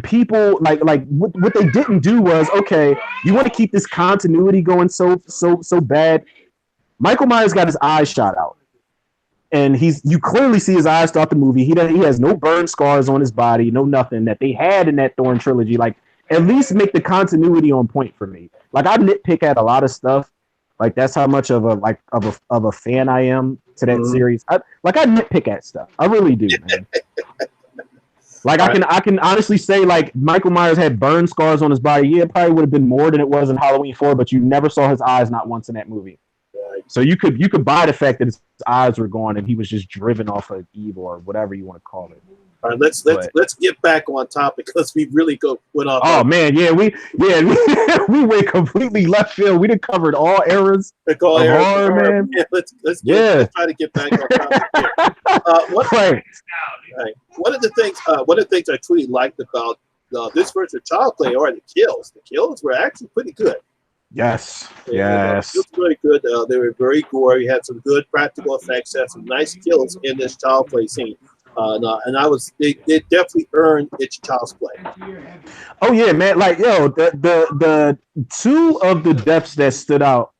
people like what they didn't do was, okay, you want to keep this continuity going so bad. Michael Myers got his eyes shot out, and you clearly see his eyes throughout the movie. He has no burn scars on his body, no nothing that they had in that Thorn trilogy. Like, at least make the continuity on point for me. Like, I nitpick at a lot of stuff. Like, that's how much of a fan I am to that series. I nitpick at stuff. I really do, man. Like, I can honestly say, like, Michael Myers had burn scars on his body. Yeah, it probably would have been more than it was in Halloween 4, but you never saw his eyes not once in that movie. So you could buy the fact that his eyes were gone and he was just driven off of evil or whatever you want to call it. All right, let's get back on topic because we really went off. Oh man, we went completely left field. We done covered all eras of horror, man. Yeah, let's try to get back on topic here. One of the things I truly liked about this version of Child Play are the kills. The kills were actually pretty good. Yes. It was very good. They were very gory. Had some good practical effects. Had some nice kills in this Child Play scene. No, and they definitely earned its child's play. Oh yeah, man. Like yo, the two of the deaths that stood out.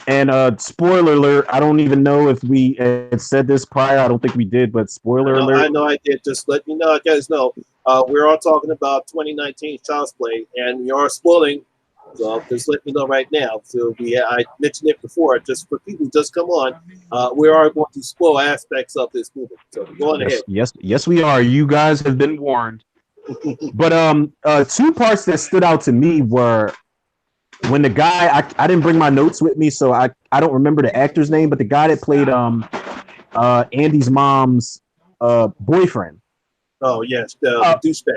And spoiler alert, I don't even know if we had said this prior. I don't think we did, but spoiler alert. I know I did. Just let you know, guys know. We're all talking about 2019 Child's Play, and we are spoiling. So just let me know right now. So I mentioned it before, just for people who just come on. We are going to spoil aspects of this movie. So go on ahead. Yes, we are. You guys have been warned. But two parts that stood out to me were when the guy I didn't bring my notes with me, so I don't remember the actor's name, but the guy that played Andy's mom's boyfriend. Oh yes, the douchebag.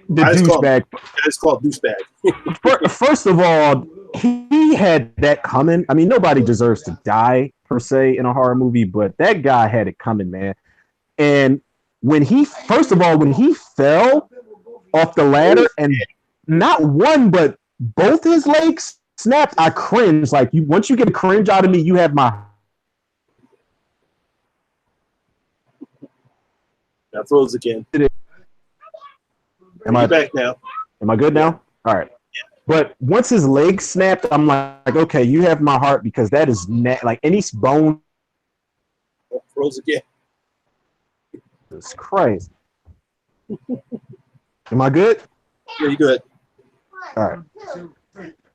The douchebag. It's called douchebag. First of all, he had that coming. I mean, nobody deserves to die per se in a horror movie, but that guy had it coming, man. And when he fell off the ladder and not one but both his legs snapped, I cringed. Like once you get a cringe out of me, you have my. I froze again. Am I back now? Am I good now? All right. Yeah. But once his leg snapped, I'm like, okay, you have my heart because that is like any bone. Froze again. Jesus Christ. Am I good? Yeah, you good. All right.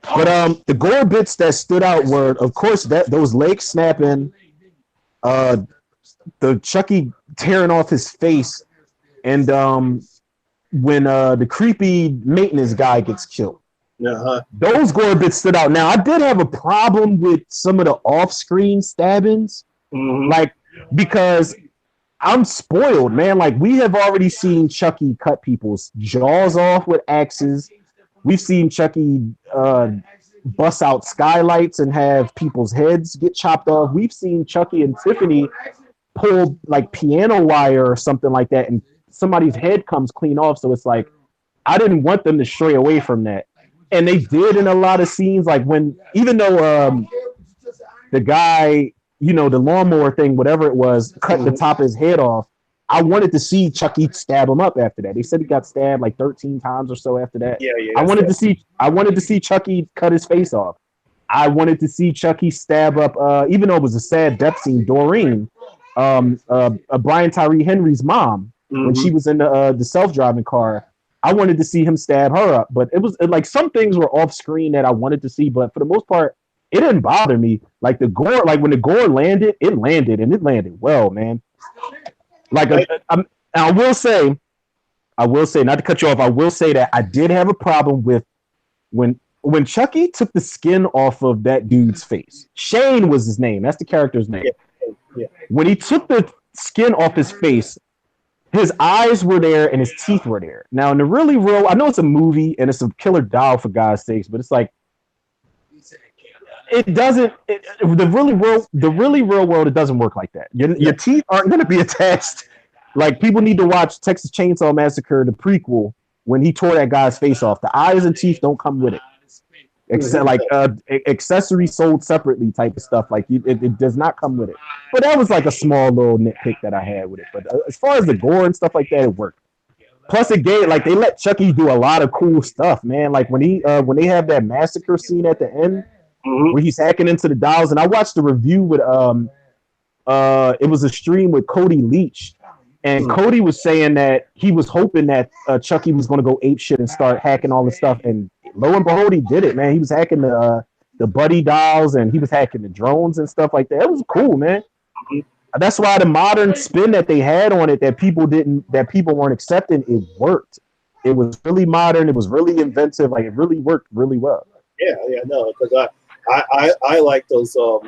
But the gore bits that stood out were, of course, those legs snapping, the Chucky tearing off his face, and when the creepy maintenance guy gets killed. Uh-huh. Those gore bits stood out. Now, I did have a problem with some of the off-screen stabbings, like because I'm spoiled, man. Like we have already seen Chucky cut people's jaws off with axes. We've seen Chucky bust out skylights and have people's heads get chopped off. We've seen Chucky and Tiffany pull like piano wire or something like that, and somebody's head comes clean off. So it's like I didn't want them to stray away from that, and they did in a lot of scenes. Like even though the guy, the lawnmower thing, whatever it was, cut the top of his head off. I wanted to see Chucky stab him up after that. They said he got stabbed like 13 times or so after that. Yeah. I wanted to see Chucky cut his face off. I wanted to see Chucky stab up, even though it was a sad death scene, Doreen, Brian Tyree Henry's mom, when she was in the self-driving car. I wanted to see him stab her up, but it was like some things were off screen that I wanted to see, but for the most part, it didn't bother me. Like the gore, like when the gore landed, and it landed well, man. Like I will say, not to cut you off, I will say that I did have a problem with when Chucky took the skin off of that dude's face. Shane was his name. That's the character's name. Yeah. When he took the skin off his face, his eyes were there and his teeth were there. Now, in the really real, I know it's a movie and it's a killer doll for God's sakes, but it's like it doesn't. The really real world, it doesn't work like that. Your teeth aren't going to be attached. Like people need to watch Texas Chainsaw Massacre, the prequel, when he tore that guy's face off. The eyes and teeth don't come with it. Except like accessories sold separately type of stuff. Like it does not come with it. But that was like a small little nitpick that I had with it. But as far as the gore and stuff like that, it worked. Plus, it gave they let Chucky do a lot of cool stuff, man. Like when they have that massacre scene at the end where he's hacking into the dolls, and I watched the review with it was a stream with Cody Leach, and Cody was saying that he was hoping that Chucky was going to go ape shit and start hacking all the stuff, and lo and behold, he did it, man. He was hacking the Buddy dolls, and he was hacking the drones and stuff like that. It was cool, man. That's why the modern spin that they had on it that people weren't accepting, it worked. It was really modern. It was really inventive. Like it really worked really well. Yeah, no, because I like those the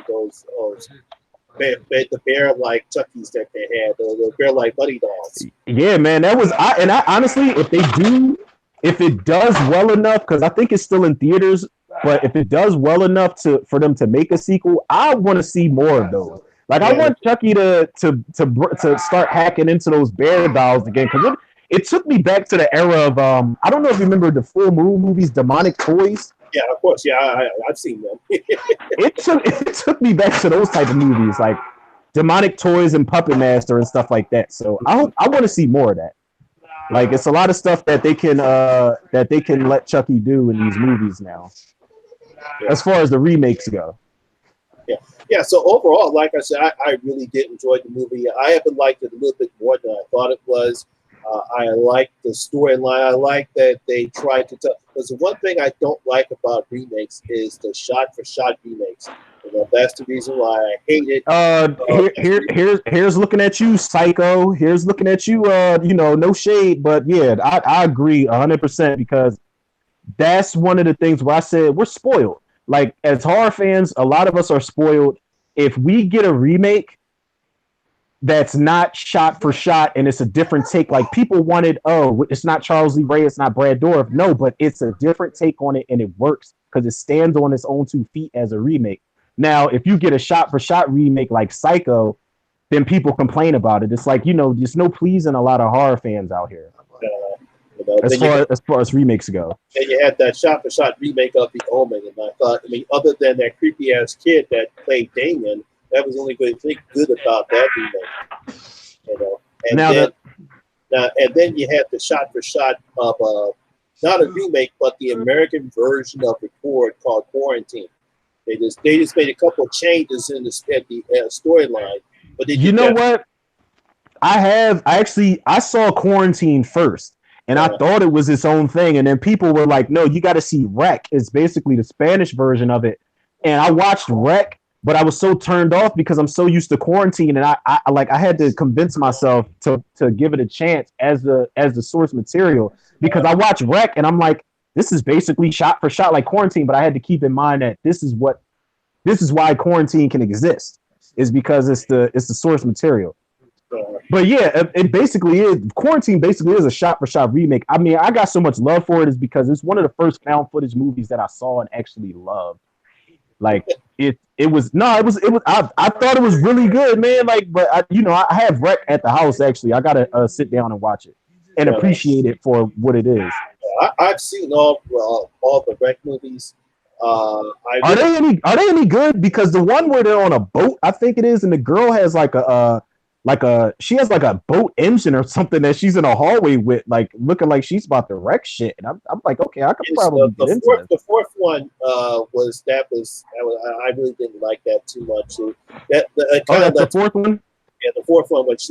bear-like Chuckies that they had, the bear-like Buddy dolls. Yeah, man, I honestly, if it does well enough, because I think it's still in theaters, but if it does well enough for them to make a sequel, I want to see more of those. Like I want Chucky to start hacking into those bear dolls again, because it took me back to the era of I don't know if you remember the Full Moon movies, Demonic Toys. Yeah, of course. Yeah, I've seen them. it took me back to those type of movies. Like demonic toys and Puppet Master and stuff like that. So I want to see more of that. Like it's a lot of stuff that they can let Chucky do in these movies now. Yeah. As far as the remakes go. Yeah. So overall, like I said, I really did enjoy the movie. I even liked it a little bit more than I thought it was. I like the storyline. I like that they tried to tell. Because the one thing I don't like about remakes is the shot-for-shot remakes. You know, that's the reason why I hate it. Here's looking at you, Psycho. Here's looking at you. No shade, but yeah, I agree 100% because that's one of the things where I said we're spoiled. Like as horror fans, a lot of us are spoiled. If we get a remake that's not shot for shot and it's a different take, like people wanted, oh, it's not Charles Lee Ray, it's not Brad Dourif. No, but it's a different take on it and it works because it stands on its own 2 feet as a remake. Now, if you get a shot for shot remake like Psycho, then people complain about it. It's like, there's no pleasing a lot of horror fans out here. As far as remakes go. And you had that shot for shot remake of The Omen, and I thought, other than that creepy ass kid that played Damien, that was the only good about that remake. And then you had the shot for shot of not a remake, but the American version of Record called Quarantine. They just made a couple of changes in the storyline, but what? I saw Quarantine first. And I thought it was its own thing. And then people were like, no, you got to see Rec. It's basically the Spanish version of it. And I watched Rec, but I was so turned off because I'm so used to Quarantine. And I had to convince myself to give it a chance as the source material because I watched Rec and I'm like, this is basically shot for shot like Quarantine. But I had to keep in mind that this is why Quarantine can exist is because it's the source material. But yeah, it basically is. Quarantine basically is a shot-for-shot remake. I mean, I got so much love for it is because it's one of the first found footage movies that I saw and actually loved. Like I thought it was really good, man. Like, but I have Rec at the house actually. I gotta sit down and watch it and appreciate it for what it is. I've seen all the Rec movies. Are they any good? Because the one where they're on a boat, I think it is, and the girl has she has like a boat engine or something that she's in a hallway with, like looking like she's about to wreck shit. And I'm like, okay, I could probably get into it. The fourth one was I really didn't like that too much. The fourth one. Yeah, the fourth one, which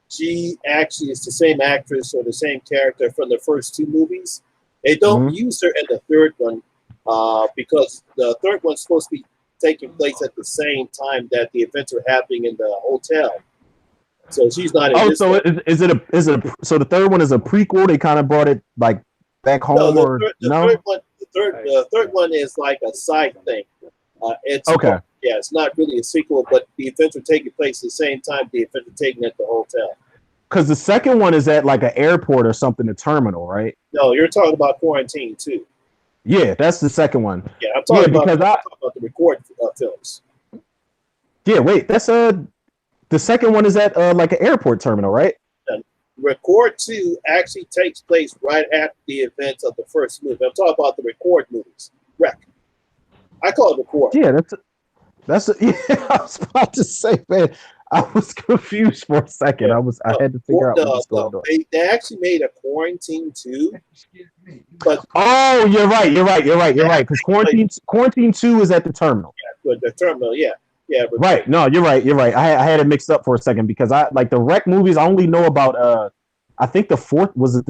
she actually is the same actress or the same character from the first 2 movies. They don't use her in the third one because the third one's supposed to be taking place at the same time that the events are happening in the hotel. So she's not in this so one. So the third one is a prequel? They kind of brought it like back home The third one is like a side thing. It's okay. Yeah, it's not really a sequel, but the events are taking place at the same time the events are taking at the hotel. Because the second one is at like an airport or something, a terminal, right? No, you're talking about Quarantine too. Yeah, that's the second one. Yeah, I'm talking about the Record films. Yeah, wait, that's the second one is at like an airport terminal, right? Record 2 actually takes place right after the events of the first movie. I'm talking about the Record movies. Rec. I call it Record. Yeah, yeah. I was about to say, man, I was confused for a second. Yeah. I had to figure out what was going on. They actually made a Quarantine 2. But you're right. Because Quarantine 2 is at the terminal. Yeah, the terminal. Yeah. Right. No, you're right. I had it mixed up for a second because I like the Rec movies. I only know about. I think the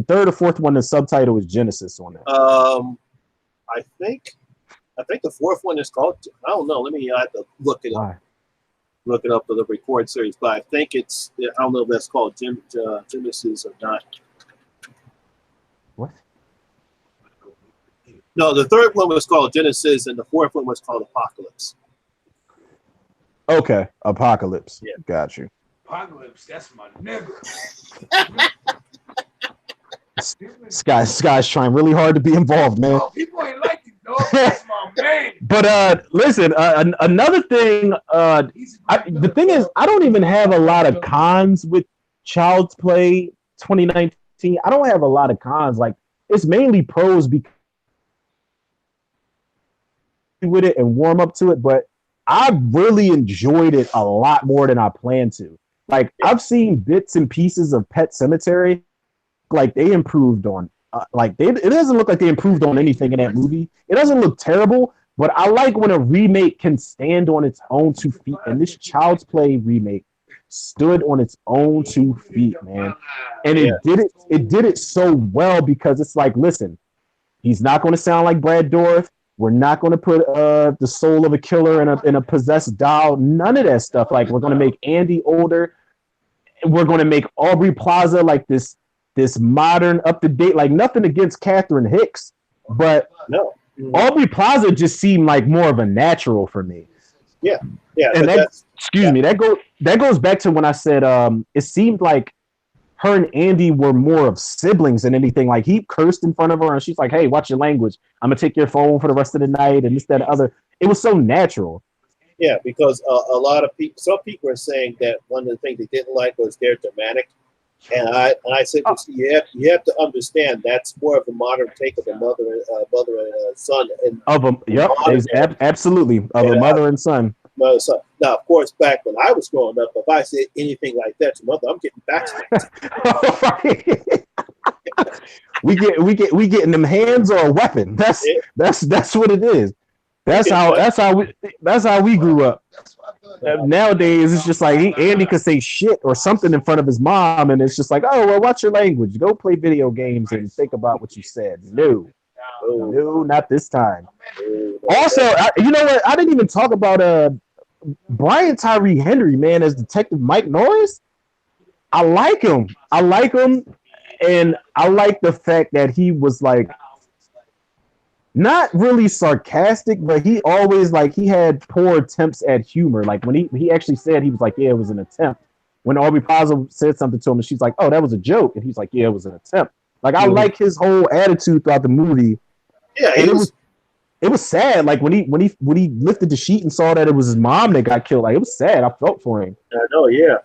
third or fourth one. The subtitle is Genesis on that. I think the fourth one is called. I don't know. I have to look it up. Look it up for the Record series, but I think it's. I don't know if that's called Genesis or not. What? No, the third one was called Genesis, and the fourth one was called Apocalypse. Okay, Apocalypse. Yeah, got you. Apocalypse, that's my nigga. Sky's trying really hard to be involved, man. Oh, people ain't like you, dog. That's my man. But listen, another thing. The thing is, I don't even have a lot of cons with Child's Play 2019. I don't have a lot of cons. Like it's mainly pros because with it and warm up to it, but I really enjoyed it a lot more than I planned to. Like I've seen bits and pieces of Pet Cemetery, like they improved on, it doesn't look like they improved on anything in that movie. It doesn't look terrible, but I like when a remake can stand on its own 2 feet. And this Child's Play remake stood on its own 2 feet, man. And it did it. It did it so well because it's like, listen, he's not going to sound like Brad Dourif. We're not going to put the soul of a killer in a possessed doll. None of that stuff. Like we're going to make Andy older. We're going to make Aubrey Plaza like this modern, up to date. Like nothing against Catherine Hicks, but no, Aubrey Plaza just seemed like more of a natural for me. Yeah. And that goes back to when I said it seemed like her and Andy were more of siblings than anything. Like he cursed in front of her and she's like, hey, watch your language. I'm going to take your phone for the rest of the night and this, that, and other. It was so natural. Yeah, because a lot of people, some people are saying that one of the things they didn't like was their dramatic. And I said, you have to understand that's more of a modern take of a mother and son. And absolutely of a mother and son. Son. Now, of course, back when I was growing up, if I said anything like that to mother, I'm getting backstabbed. we getting them hands or a weapon. That's what it is. That's how we grew up. Nowadays, it's just like Andy could say shit or something in front of his mom, and it's just like, oh well, watch your language. Go play video games and think about what you said. No, not this time. Also, you know what? I didn't even talk about Brian Tyree Henry, man, as Detective Mike Norris. I like him, and I like the fact that he was like not really sarcastic, but he always he had poor attempts at humor. Like when he actually said, he was like, yeah, it was an attempt. When Aubrey Plaza said something to him and she's like, oh, that was a joke. And he's like, yeah, it was an attempt. Like I like his whole attitude throughout the movie. Yeah, and it was sad. Like when he lifted the sheet and saw that it was his mom that got killed, like it was sad. I felt for him. I know, yeah.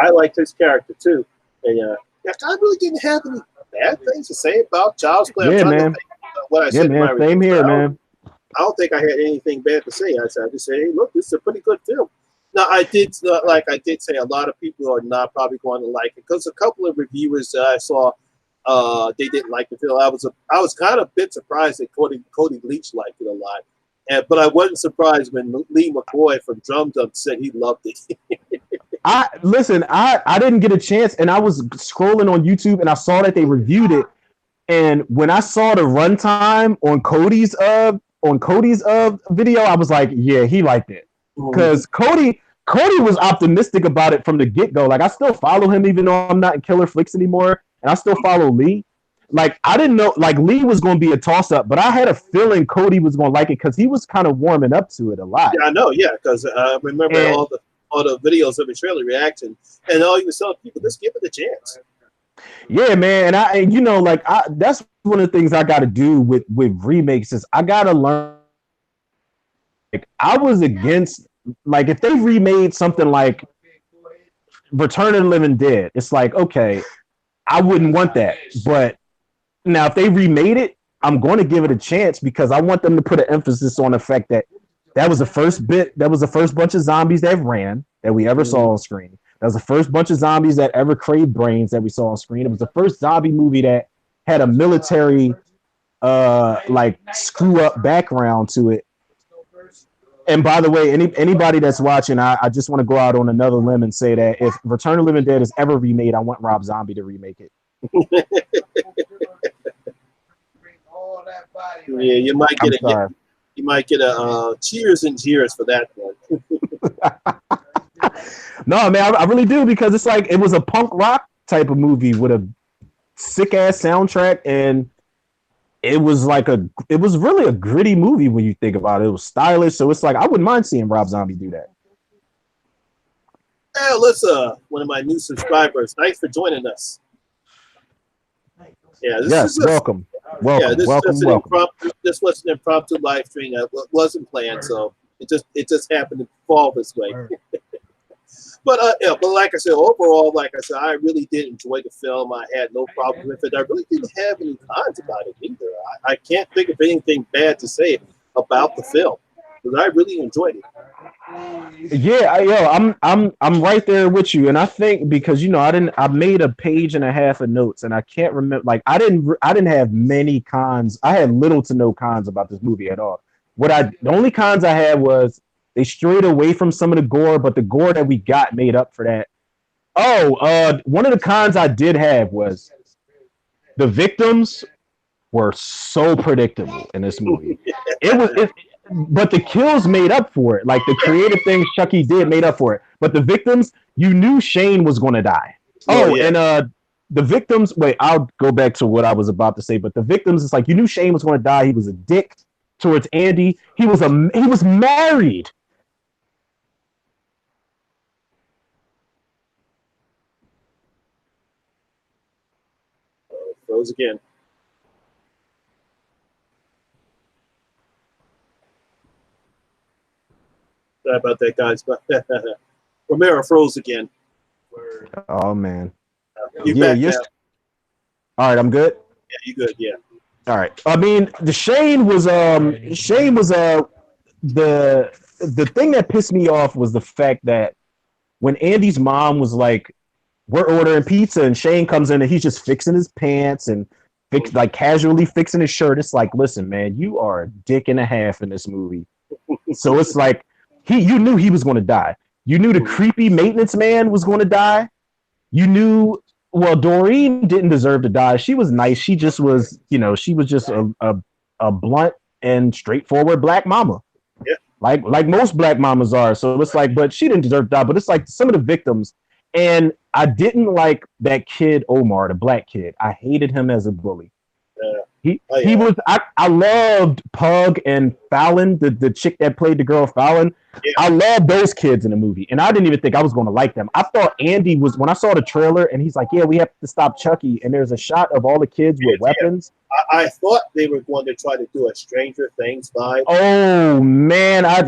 I liked his character too. And I really didn't have any bad things to say about Child's Play. Yeah, man. What I said, man. Same here, man. I don't think I had anything bad to say. I just said, hey, look, this is a pretty good film. Now, I did say, a lot of people are not probably going to like it because a couple of reviewers that I saw, they didn't like the film. I was kind of a bit surprised that Cody Leach liked it a lot, but I wasn't surprised when Lee McCoy from Drum Dum said he loved it. I didn't get a chance, and I was scrolling on YouTube, and I saw that they reviewed it. And when I saw the runtime on Cody's video, I was like, yeah, he liked it. Because Cody was optimistic about it from the get-go. Like I still follow him even though I'm not in Killer Flicks anymore. And I still follow Lee. Like I didn't know Lee was gonna be a toss-up, but I had a feeling Cody was gonna like it because he was kind of warming up to it a lot. Yeah, I know, because I remember all the videos of his trailer reaction, and all you were telling people, just give it a chance. Yeah, man, and that's one of the things I got to do with remakes is I got to learn. Like I was against if they remade something like Return of the Living Dead, it's like okay, I wouldn't want that. But now if they remade it, I'm going to give it a chance because I want them to put an emphasis on the fact that was the first bunch of zombies that ran that we ever saw on screen. That was the first bunch of zombies that ever craved brains that we saw on screen. It was the first zombie movie that had a military screw up background to it. And by the way, anybody that's watching, I just want to go out on another limb and say that if Return of the Living Dead is ever remade, I want Rob Zombie to remake it. Yeah, you might get a cheers and jeers for that one. No, man, I really do because it's like it was a punk rock type of movie with a sick ass soundtrack, and it was really a gritty movie when you think about it. It was stylish, so it's like I wouldn't mind seeing Rob Zombie do that. Hey, Alyssa, one of my new subscribers. Thanks for joining us. Yeah, welcome. Yeah, this was an impromptu live stream that wasn't planned, so it just happened to fall this way. But like I said, overall, I really did enjoy the film. I had no problem with it. I really didn't have any cons about it either. I can't think of anything bad to say about the film. because I really enjoyed it. Yeah, I'm right there with you, and I think because I made a page and a half of notes, and I can't remember. Like I didn't have many cons. I had little to no cons about this movie at all. The only cons I had was they strayed away from some of the gore, but the gore that we got made up for that. Oh, one of the cons I did have was the victims were so predictable in this movie. But the kills made up for it. Like the creative things Chucky did made up for it. But the victims, you knew Shane was going to die. Oh, yeah. And the victims. Wait, I'll go back to what I was about to say. But the victims, it's like you knew Shane was going to die. He was a dick towards Andy. He was married. Froze again. Sorry about that, guys. But Romero froze again. Oh man. You back now. All right, I'm good. Yeah, you good? Yeah. All right. I mean, the Shane was the thing that pissed me off was the fact that when Andy's mom was like, "We're ordering pizza," and Shane comes in and he's just fixing his pants and casually fixing his shirt. It's like, listen, man, you are a dick and a half in this movie. So it's like you knew he was going to die. You knew the creepy maintenance man was going to die. You knew. Well, Doreen didn't deserve to die. She was nice. She just was, she was just a blunt and straightforward black mama. Yeah. Like most black mamas are. So it's like, but she didn't deserve to die. But it's like some of the victims. And I didn't like that kid, Omar, the black kid. I hated him as a bully. He was. I loved Pug and Fallon, the chick that played the girl Fallon. Yeah. I loved those kids in the movie, and I didn't even think I was going to like them. I thought Andy was when I saw the trailer, and he's like, "Yeah, we have to stop Chucky." And there's a shot of all the kids with weapons. I thought they were going to try to do a Stranger Things vibe. Oh man, I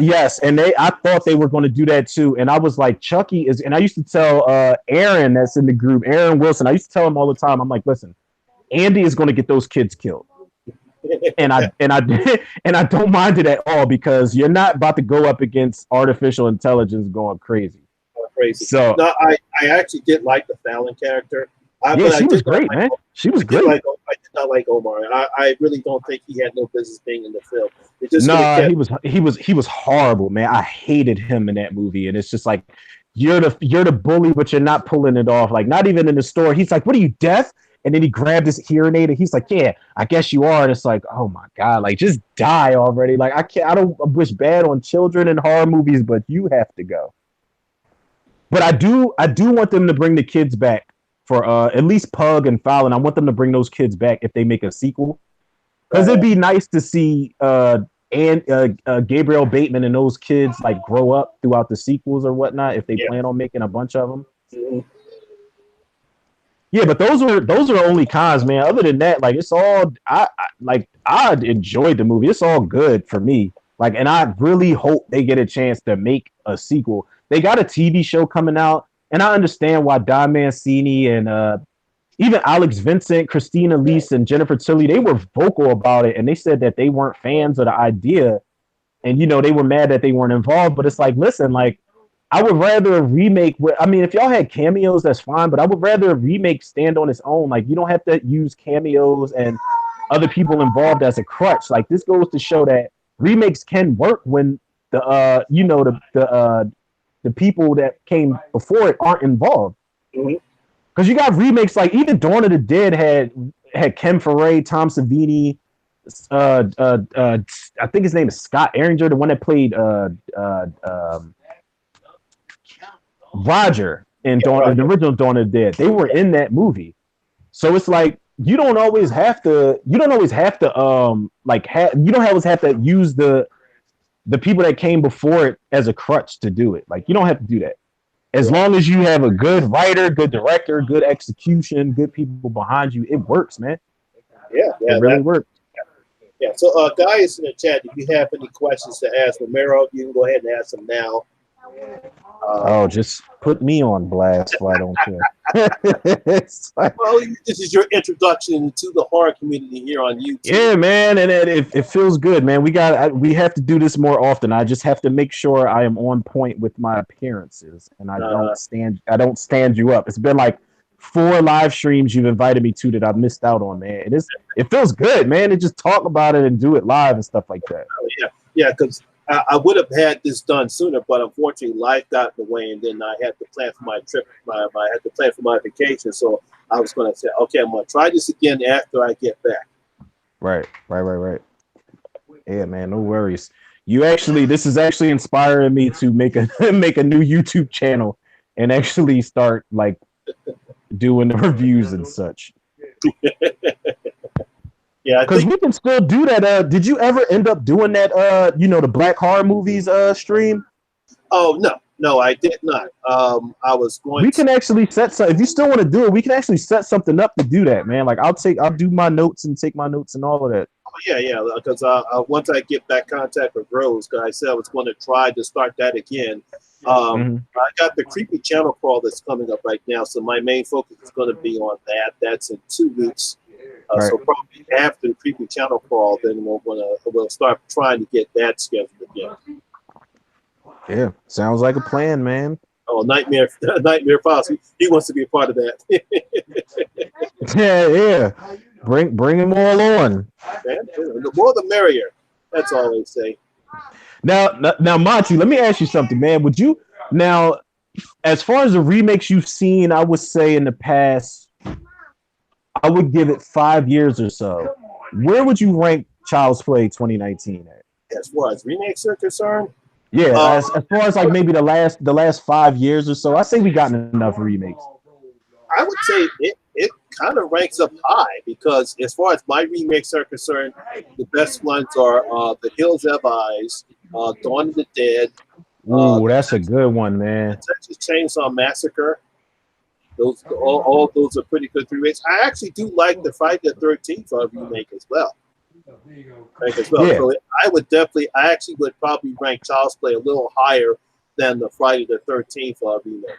thought they were going to do that too, and I was like, Chucky is. And I used to tell Aaron that's in the group, Aaron Wilson. I used to tell him all the time. I'm like, listen. Andy is going to get those kids killed, and I don't mind it at all because you're not about to go up against artificial intelligence going crazy. So no, I actually did like the Fallon character. She was great, man. She was great. I did not like Omar. I really don't think he had no business being in the film. He was horrible, man. I hated him in that movie, and it's just like you're the bully, but you're not pulling it off. Like not even in the store. He's like, "What are you, deaf?" And then he grabbed his hearing aid and he's like, "Yeah, I guess you are." And it's like, oh my God, like just die already. Like I don't wish bad on children in horror movies, but you have to go. But I do want them to bring the kids back for at least Pug and Fallon. I want them to bring those kids back if they make a sequel. Because it'd be nice to see Gabriel Bateman and those kids like grow up throughout the sequels or whatnot if they plan on making a bunch of them. Mm-hmm. Yeah, but those are only cons, man. Other than that, like it's all I enjoyed the movie. It's all good for me. Like, and I really hope they get a chance to make a sequel. They got a TV show coming out, and I understand why Don Mancini and even Alex Vincent, Christina Leese, and Jennifer Tilly, they were vocal about it, and they said that they weren't fans of the idea, and they were mad that they weren't involved. But it's like, listen, like. I would rather a remake. If y'all had cameos, that's fine. But I would rather a remake stand on its own. Like you don't have to use cameos and other people involved as a crutch. Like this goes to show that remakes can work when the people that came before it aren't involved. Because you got remakes like even Dawn of the Dead had Ken Foray, Tom Savini. I think his name is Scott Erringer, the one that played Roger in the original Dawn of the Dead. They were in that movie. So it's like you don't always have to use the people that came before it as a crutch to do it. Like you don't have to do that. As long as you have a good writer, good director, good execution, good people behind you, it works, man. Yeah, it really works. Yeah. So guys in the chat, if you have any questions to ask Romero, you can go ahead and ask them now. Oh, just put me on blast, why don't you? It's like, Well, this is your introduction to the horror community here on YouTube. yeah, man, and it feels good, man. We have to do this more often. I just have to make sure I am on point with my appearances, and I don't stand you up. It's been like 4 live streams you've invited me to that I've missed out on, man. It feels good, man. To just talk about it and do it live and stuff like that. Yeah, because I would have had this done sooner, but unfortunately, life got in the way, and then I had to plan for my trip. I had to plan for my vacation, so I was going to say, okay, I'm going to try this again after I get back. Right. Yeah, man, no worries. This is actually inspiring me to make a make a new YouTube channel and actually start like doing the reviews and such. Yeah, Because we can still do that. Did you ever end up doing that? The Black Horror Movies stream? Oh no, I did not. I was going. We can actually set some. If you still want to do it, we can actually set something up to do that, man. Like I'll do my notes and take my notes and all of that. Yeah, because once I get back contact with Rose, because I said I was going to try to start that again. I got the creepy channel crawl that's coming up right now, so my main focus is going to be on that. That's in 2 weeks. Right. So probably after the creepy channel crawl, then we'll start trying to get that scheduled again. Yeah, sounds like a plan, man. Oh, Nightmare Files. He wants to be a part of that. Yeah. Bring them all on. The more the merrier. That's all they say. Now, Monty, let me ask you something, man. Would you now, as far as the remakes you've seen, I would say in the past, I would give it 5 years or so. Where would you rank Child's Play 2019 at? As far as remakes are concerned, yeah, as far as like maybe the last 5 years or so, I say we gotten enough remakes. I would say it kind of ranks up high because as far as my remakes are concerned, the best ones are The Hills Have Eyes, Dawn of the Dead. Ooh, that's a good one, man. Texas Chainsaw Massacre. Those all those are pretty good remakes. I actually do like the Friday the 13th remake as well. Yeah. So I actually would probably rank Child's Play a little higher than the Friday the 13th remake.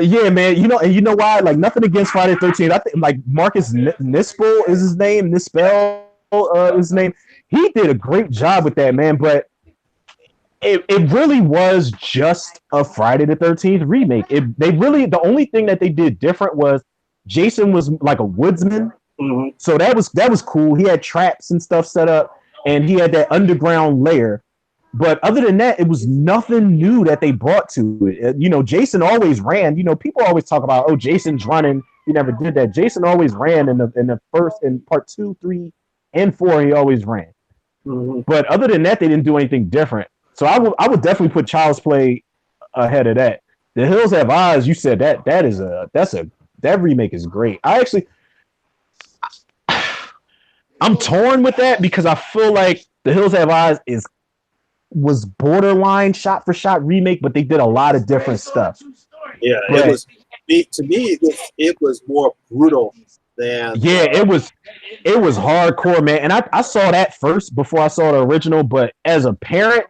Yeah, man. And you know why? Like nothing against Friday the 13th. I think like Marcus Nispel is his name. Nispel is his name. He did a great job with that, man. But it really was just a Friday the 13th remake. The only thing that they did different was Jason was like a woodsman. Mm-hmm. So that was cool. He had traps and stuff set up, and he had that underground lair. But other than that, it was nothing new that they brought to it. Jason always ran. People always talk about, oh, Jason's running. He never did that. Jason always ran in the first, in part 2, 3, and 4. He always ran. Mm-hmm. But other than that, they didn't do anything different. So I would definitely put Child's Play ahead of that. The Hills Have Eyes. You said that remake is great. I'm torn with that because I feel like The Hills Have Eyes was borderline shot for shot remake, but they did a lot of different stuff. Yeah, it was. To me, it was more brutal than. Yeah, it was hardcore, man. And I saw that first before I saw the original. But as a parent,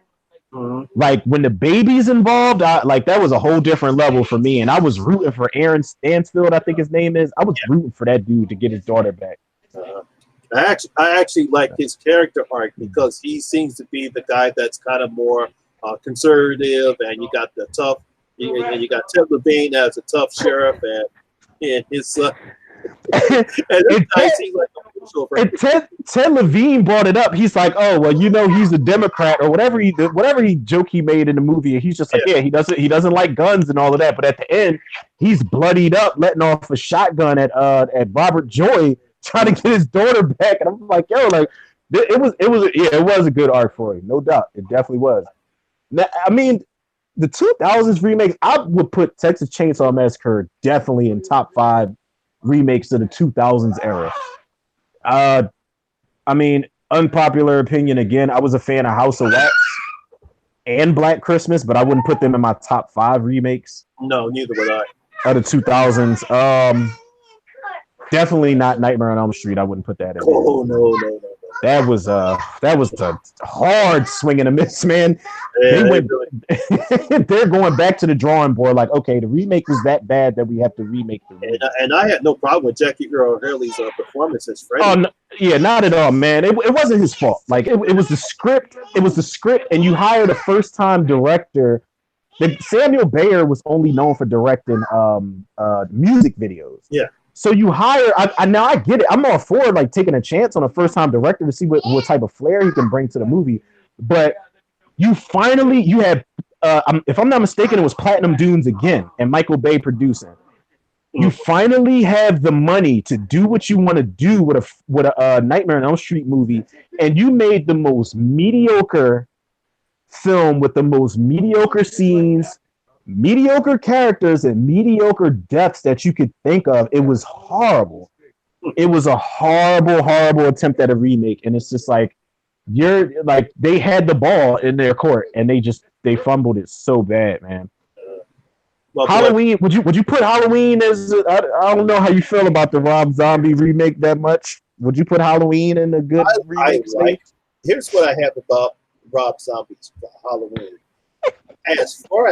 like when the baby's involved, that was a whole different level for me. And I was rooting for Aaron Stansfield, I think his name is. I was rooting for that dude to get his daughter back. I actually like his character arc because he seems to be the guy that's kind of more conservative, and you got the tough. You got Ted Levine as a tough sheriff, and his son. Ted Levine brought it up. He's like, oh well, he's a Democrat or whatever he joke he made in the movie. And he's just like, he doesn't like guns and all of that. But at the end, he's bloodied up, letting off a shotgun at Robert Joy, trying to get his daughter back. And I'm like, yo, like it was a good arc for him, no doubt. It definitely was. Now, I mean, the 2000s remakes, I would put Texas Chainsaw Massacre definitely in top 5 remakes of the 2000s era. I mean, unpopular opinion again, I was a fan of House of Wax and Black Christmas, but I wouldn't put them in my top 5 remakes. No, neither would I. Of the 2000s. Definitely not Nightmare on Elm Street. I wouldn't put that in. Oh, no. That was a hard swing and a miss, man. Yeah, They went really, they're going back to the drawing board, like, okay, the remake was that bad that we have to remake the remake. and I had no problem with Jackie Earl Haley's performance as Freddy. Oh no, yeah, not at all, man. It wasn't his fault. Like it was the script. It was the script, and you hired a first time director. Samuel Bayer was only known for directing music videos. Yeah. So you hire. Now I get it. I'm all for like taking a chance on a first time director to see what type of flair he can bring to the movie. But you had, if I'm not mistaken, it was Platinum Dunes again, and Michael Bay producing. You finally have the money to do what you want to do with a Nightmare on Elm Street movie, and you made the most mediocre film with the most mediocre scenes, mediocre characters, and mediocre deaths that you could think of. It was horrible. It was a horrible, horrible attempt at a remake, and it's just like they had the ball in their court, and they fumbled it so bad, man. Well, Halloween, would you put Halloween as I don't know how you feel about the Rob Zombie remake that much. Would you put Halloween in a good remake? Here's what I have about Rob Zombie's Halloween. As far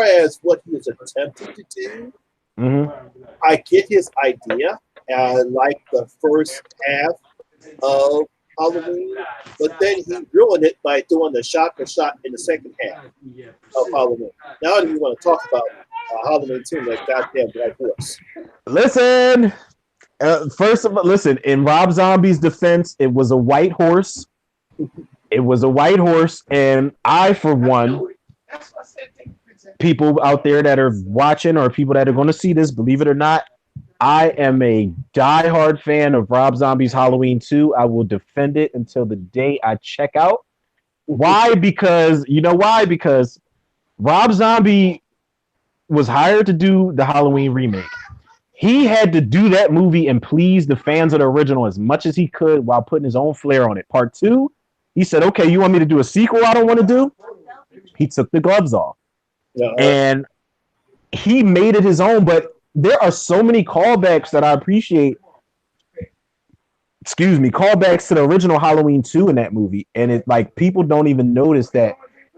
as what he was attempting to do, I get his idea. And I like the first half of Halloween, but then he ruined it by doing the shot for shot in the second half of Halloween. Now do you want to talk about Halloween 2, that goddamn black horse? Listen, first of all, listen, in Rob Zombie's defense, it was a white horse. It was a white horse, and I, for one, people out there that are watching or people that are going to see this, believe it or not, I am a diehard fan of Rob Zombie's Halloween 2. I will defend it until the day I check out. Why? Because Because Rob Zombie was hired to do the Halloween remake. He had to do that movie and please the fans of the original as much as he could while putting his own flair on it. Part 2, he said, okay, you want me to do a sequel I don't want to do? He took the gloves off. And he made it his own, but there are so many callbacks that I appreciate. Callbacks to the original Halloween 2 in that movie. And it's like people don't even notice that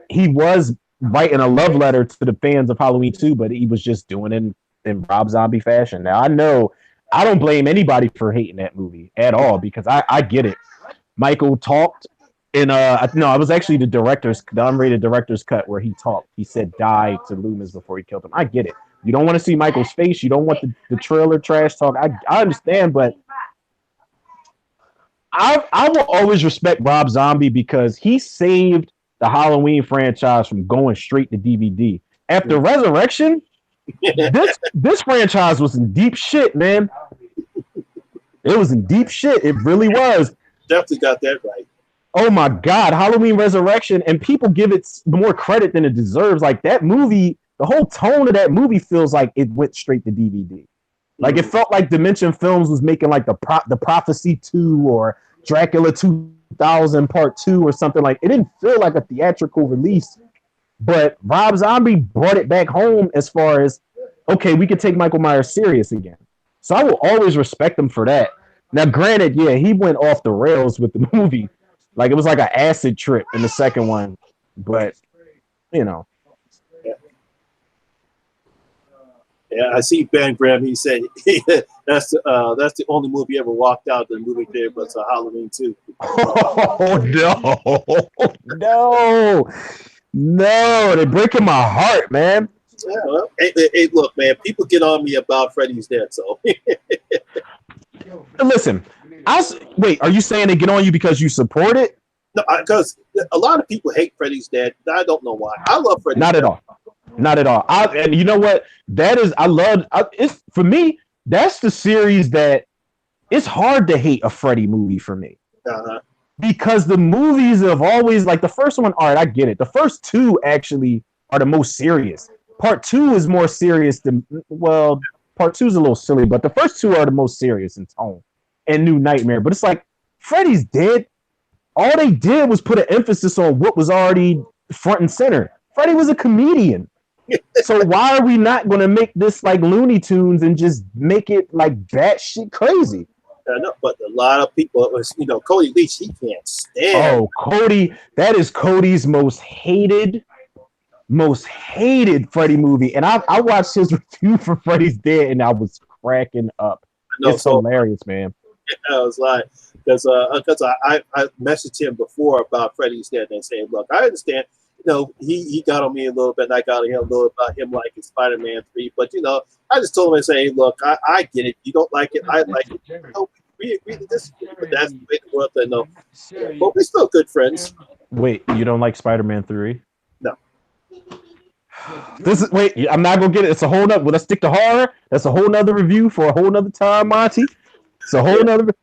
he was writing a love letter to the fans of Halloween 2, but he was just doing it in Rob Zombie fashion. Now, I know I don't blame anybody for hating that movie at all because I get it. Michael talked in it was actually the unrated director's cut where he talked. He said die to Loomis before he killed him. I get it. You don't want to see Michael's face. You don't want the trailer trash talk. I understand, but I will always respect Rob Zombie because he saved the Halloween franchise from going straight to DVD. After Resurrection, this franchise was in deep shit, man. It was in deep shit. It really was. Definitely got that right. Oh my God, Halloween Resurrection, and people give it more credit than it deserves. Like that movie, the whole tone of that movie feels like it went straight to DVD. Like it felt like Dimension Films was making like the Prophecy 2 or Dracula 2000 Part 2 or something. Like it didn't feel like a theatrical release, but Rob Zombie brought it back home as far as, okay, we could take Michael Myers serious again. So I will always respect him for that. Now, granted, yeah, he went off the rails with the movie. Like it was like an acid trip in the second one, but you know. Yeah, I see Ben Graham. He said that's the only movie he ever walked out the movie theater was Halloween 2. Oh no! They're breaking my heart, man. Yeah, well, hey, look, man. People get on me about Freddy's dead, so. Listen, wait. Are you saying they get on you because you support it? No, because a lot of people hate Freddy's dead. I don't know why. I love Freddy's Not dead. at all. Not at all. And you know what? It's for me. That's the series that it's hard to hate a Freddy movie for me. Because the movies have always, like the first one, all right, I get it. The first two actually are the most serious. Part 2 is more serious than, well, Part 2 is a little silly, but the first two are the most serious in tone. And New Nightmare. But it's like, Freddy's dead. All they did was put an emphasis on what was already front and center. Freddy was a comedian. So why are we not going to make this like Looney Tunes and just make it like batshit crazy? I know, but a lot of people, it was, Cody Leach, he can't stand. Oh, Cody, that is Cody's most hated Freddy movie. And I watched his review for Freddy's Dead and I was cracking up. It's hilarious, man. I was like, because I messaged him before about Freddy's Dead and saying, look, I understand, he got on me a little bit, and I got on him a little about him liking Spider-Man 3, but I just told him and say, look, I get it. You don't like it, I like it. We agree to disagree, but that's the way the world they know. But we're still good friends. Wait, you don't like Spider-Man 3? No. I'm not gonna get it. It's a whole nother. Let's stick to horror. That's a whole nother review for a whole nother time, Monty. It's a whole nother.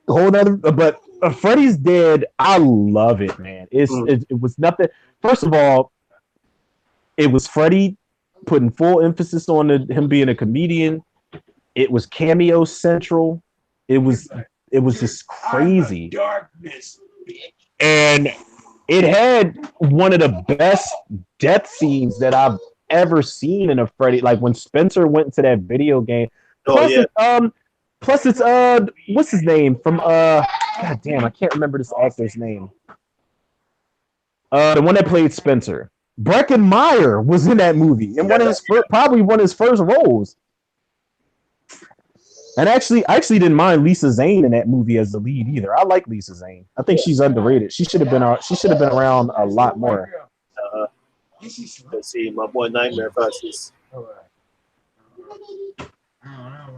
But Freddy's Dead, I love it, man. It was nothing. First of all, it was Freddy putting full emphasis on him being a comedian. It was cameo central. It was just crazy. Darkness, and it had one of the best death scenes that I've ever seen in a Freddy. Like when Spencer went into that video game. Plus it's what's his name from God damn, I can't remember this actor's name. The one that played Spencer. Breckin Meyer was in that movie and probably one of his first roles. And I actually didn't mind Lisa Zane in that movie as the lead either. I like Lisa Zane. I think she's underrated. She should have been around a lot more. Let's see, my boy Nightmare Fusses.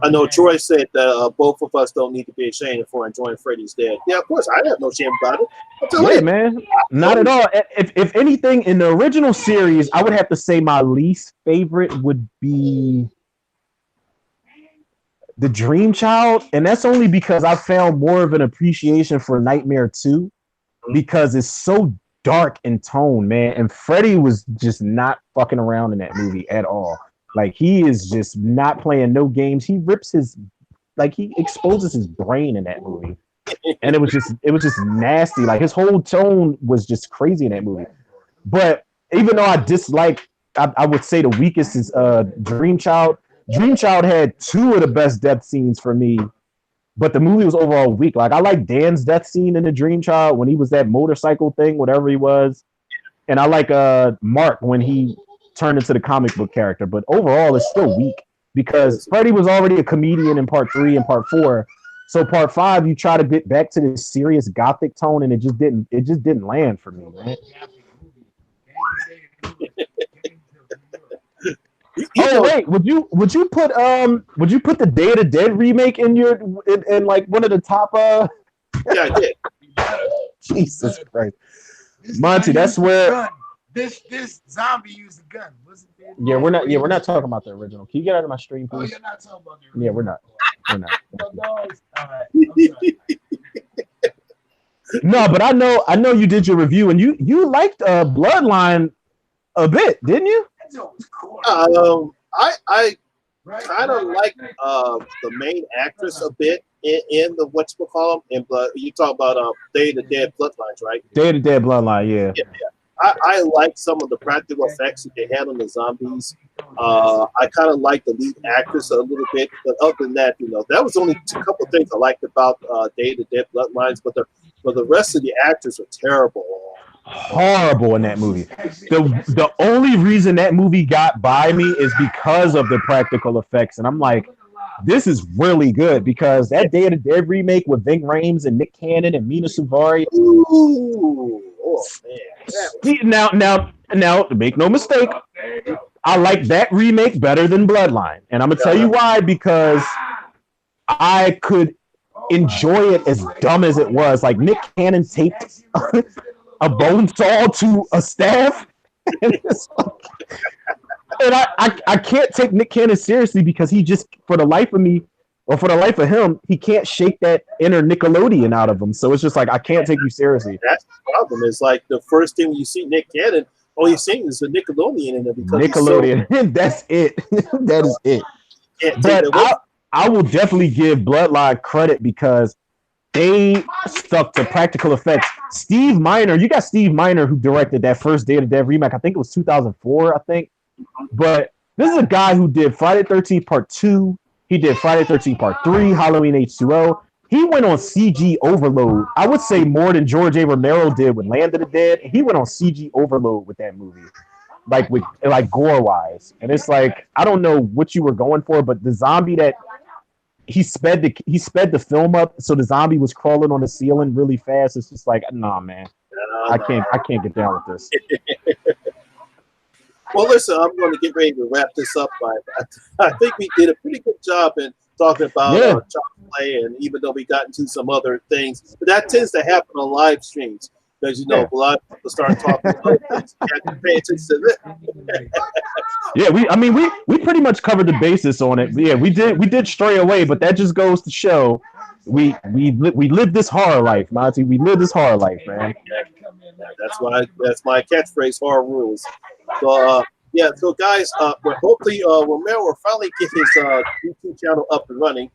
I know Troy said that both of us don't need to be ashamed for enjoying Freddy's Dead. Yeah, of course, I have no shame about it. Yeah, man, not at all. If anything, in the original series, I would have to say my least favorite would be the Dream Child, and that's only because I found more of an appreciation for Nightmare 2 because it's so dark in tone, man. And Freddy was just not fucking around in that movie at all. Like, he is just not playing no games. He he exposes his brain in that movie. And it was just nasty. Like, his whole tone was just crazy in that movie. But even though I would say the weakest is Dream Child. Dream Child had two of the best death scenes for me, but the movie was overall weak. Like, I like Dan's death scene in the Dream Child when he was that motorcycle thing, whatever he was. And I like Mark when he turned into the comic book character, but overall it's still weak because Freddy was already a comedian in part 3 and part 4. So part 5, you try to get back to this serious gothic tone, and it just didn't land for me, man. Oh wait, would you put the Day of the Dead remake in like one of the top Yeah, I did. Jesus Christ. Monty, that's where this zombie used a gun. Yeah, we're not talking about the original. Can you get out of my stream, please? Oh, you're not talking about the original. Yeah, we're not. No, but I know you did your review and you liked Bloodline a bit, didn't you? I kind of like the main actress a bit in the whatchamacallit in Blood. You talk about Day of the Dead Bloodlines, right? Day of the Dead Bloodline, yeah. I like some of the practical effects that they had on the zombies. I kind of like the lead actress a little bit, but other than that, that was only a couple of things I liked about Day of the Dead Bloodlines. But the rest of the actors were terrible. Horrible in that movie. The only reason that movie got by me is because of the practical effects, and I'm like, this is really good because that Day of the Dead remake with Ving Rhames and Nick Cannon and Mina Suvari. Ooh, oh man! Now, make no mistake, I like that remake better than Bloodline, and I'm gonna tell you why. Because I could enjoy it as dumb as it was. Like Nick Cannon taped a bone saw to a staff, and I can't take Nick Cannon seriously because he just, for the life of me, or for the life of him, he can't shake that inner Nickelodeon out of him. So it's just like, I can't take you seriously. That's the problem. It's like the first thing when you see Nick Cannon, all you're seeing is the Nickelodeon in it. Nickelodeon. That's it. That is it. But I will definitely give Bloodline credit because they stuck to practical effects. Steve Miner, you got Steve Miner who directed that first Day of the Dead remake. I think it was 2004, I think. But this is a guy who did Friday the 13th Part 2. He did Friday the 13th Part 3, Halloween H2O. he went on CG overload. I would say more than George A. Romero did with Land of the Dead. He went on CG overload with that movie, like gore wise. And it's like I don't know what you were going for, but the zombie that he sped the film up, so the zombie was crawling on the ceiling really fast. It's just like, nah, man, I can't get down with this. Well, listen, I'm going to get ready to wrap this up. I think we did a pretty good job in talking about Yeah. child play, and even though we got into some other things, but that tends to happen on live streams because a lot of people start talking about things. You have to pay attention to this. Yeah, we pretty much covered the basis on it. Yeah, we did stray away, but that just goes to show we live this horror life, Monty. We live this horror life, man. That's my catchphrase. Horror rules. So yeah, so guys, hopefully Romero will finally get his YouTube channel up and running.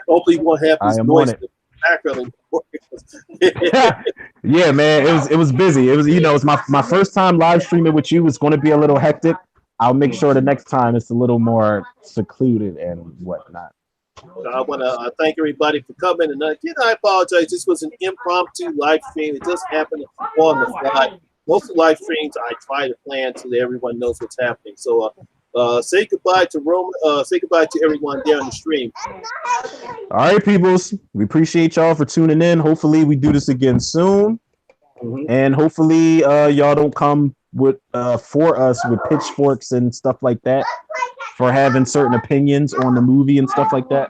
Hopefully, he won't have this noise in the background anymore. Yeah, man, it was busy. It was it's my first time live streaming with you. It's going to be a little hectic. I'll make sure the next time it's a little more secluded and whatnot. I want to thank everybody for coming. And again, I apologize. This was an impromptu live stream. It just happened on the fly. Most of the live streams I try to plan so that everyone knows what's happening. So say goodbye to Rome. Say goodbye to everyone there on the stream. All right, peoples. We appreciate y'all for tuning in. Hopefully, we do this again soon. Mm-hmm. And hopefully, y'all don't come with for us with pitchforks and stuff like that for having certain opinions on the movie and stuff like that.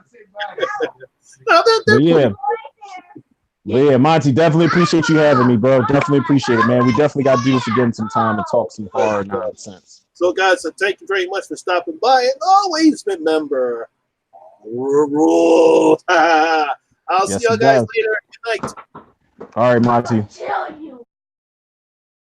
Yeah, Monty, definitely appreciate you having me, bro. Definitely appreciate it, man. We definitely got to do this again sometime and talk some horror nonsense. So, guys, thank you very much for stopping by, and always remember, rules. I'll see y'all guys later. Good night. All right, Monty.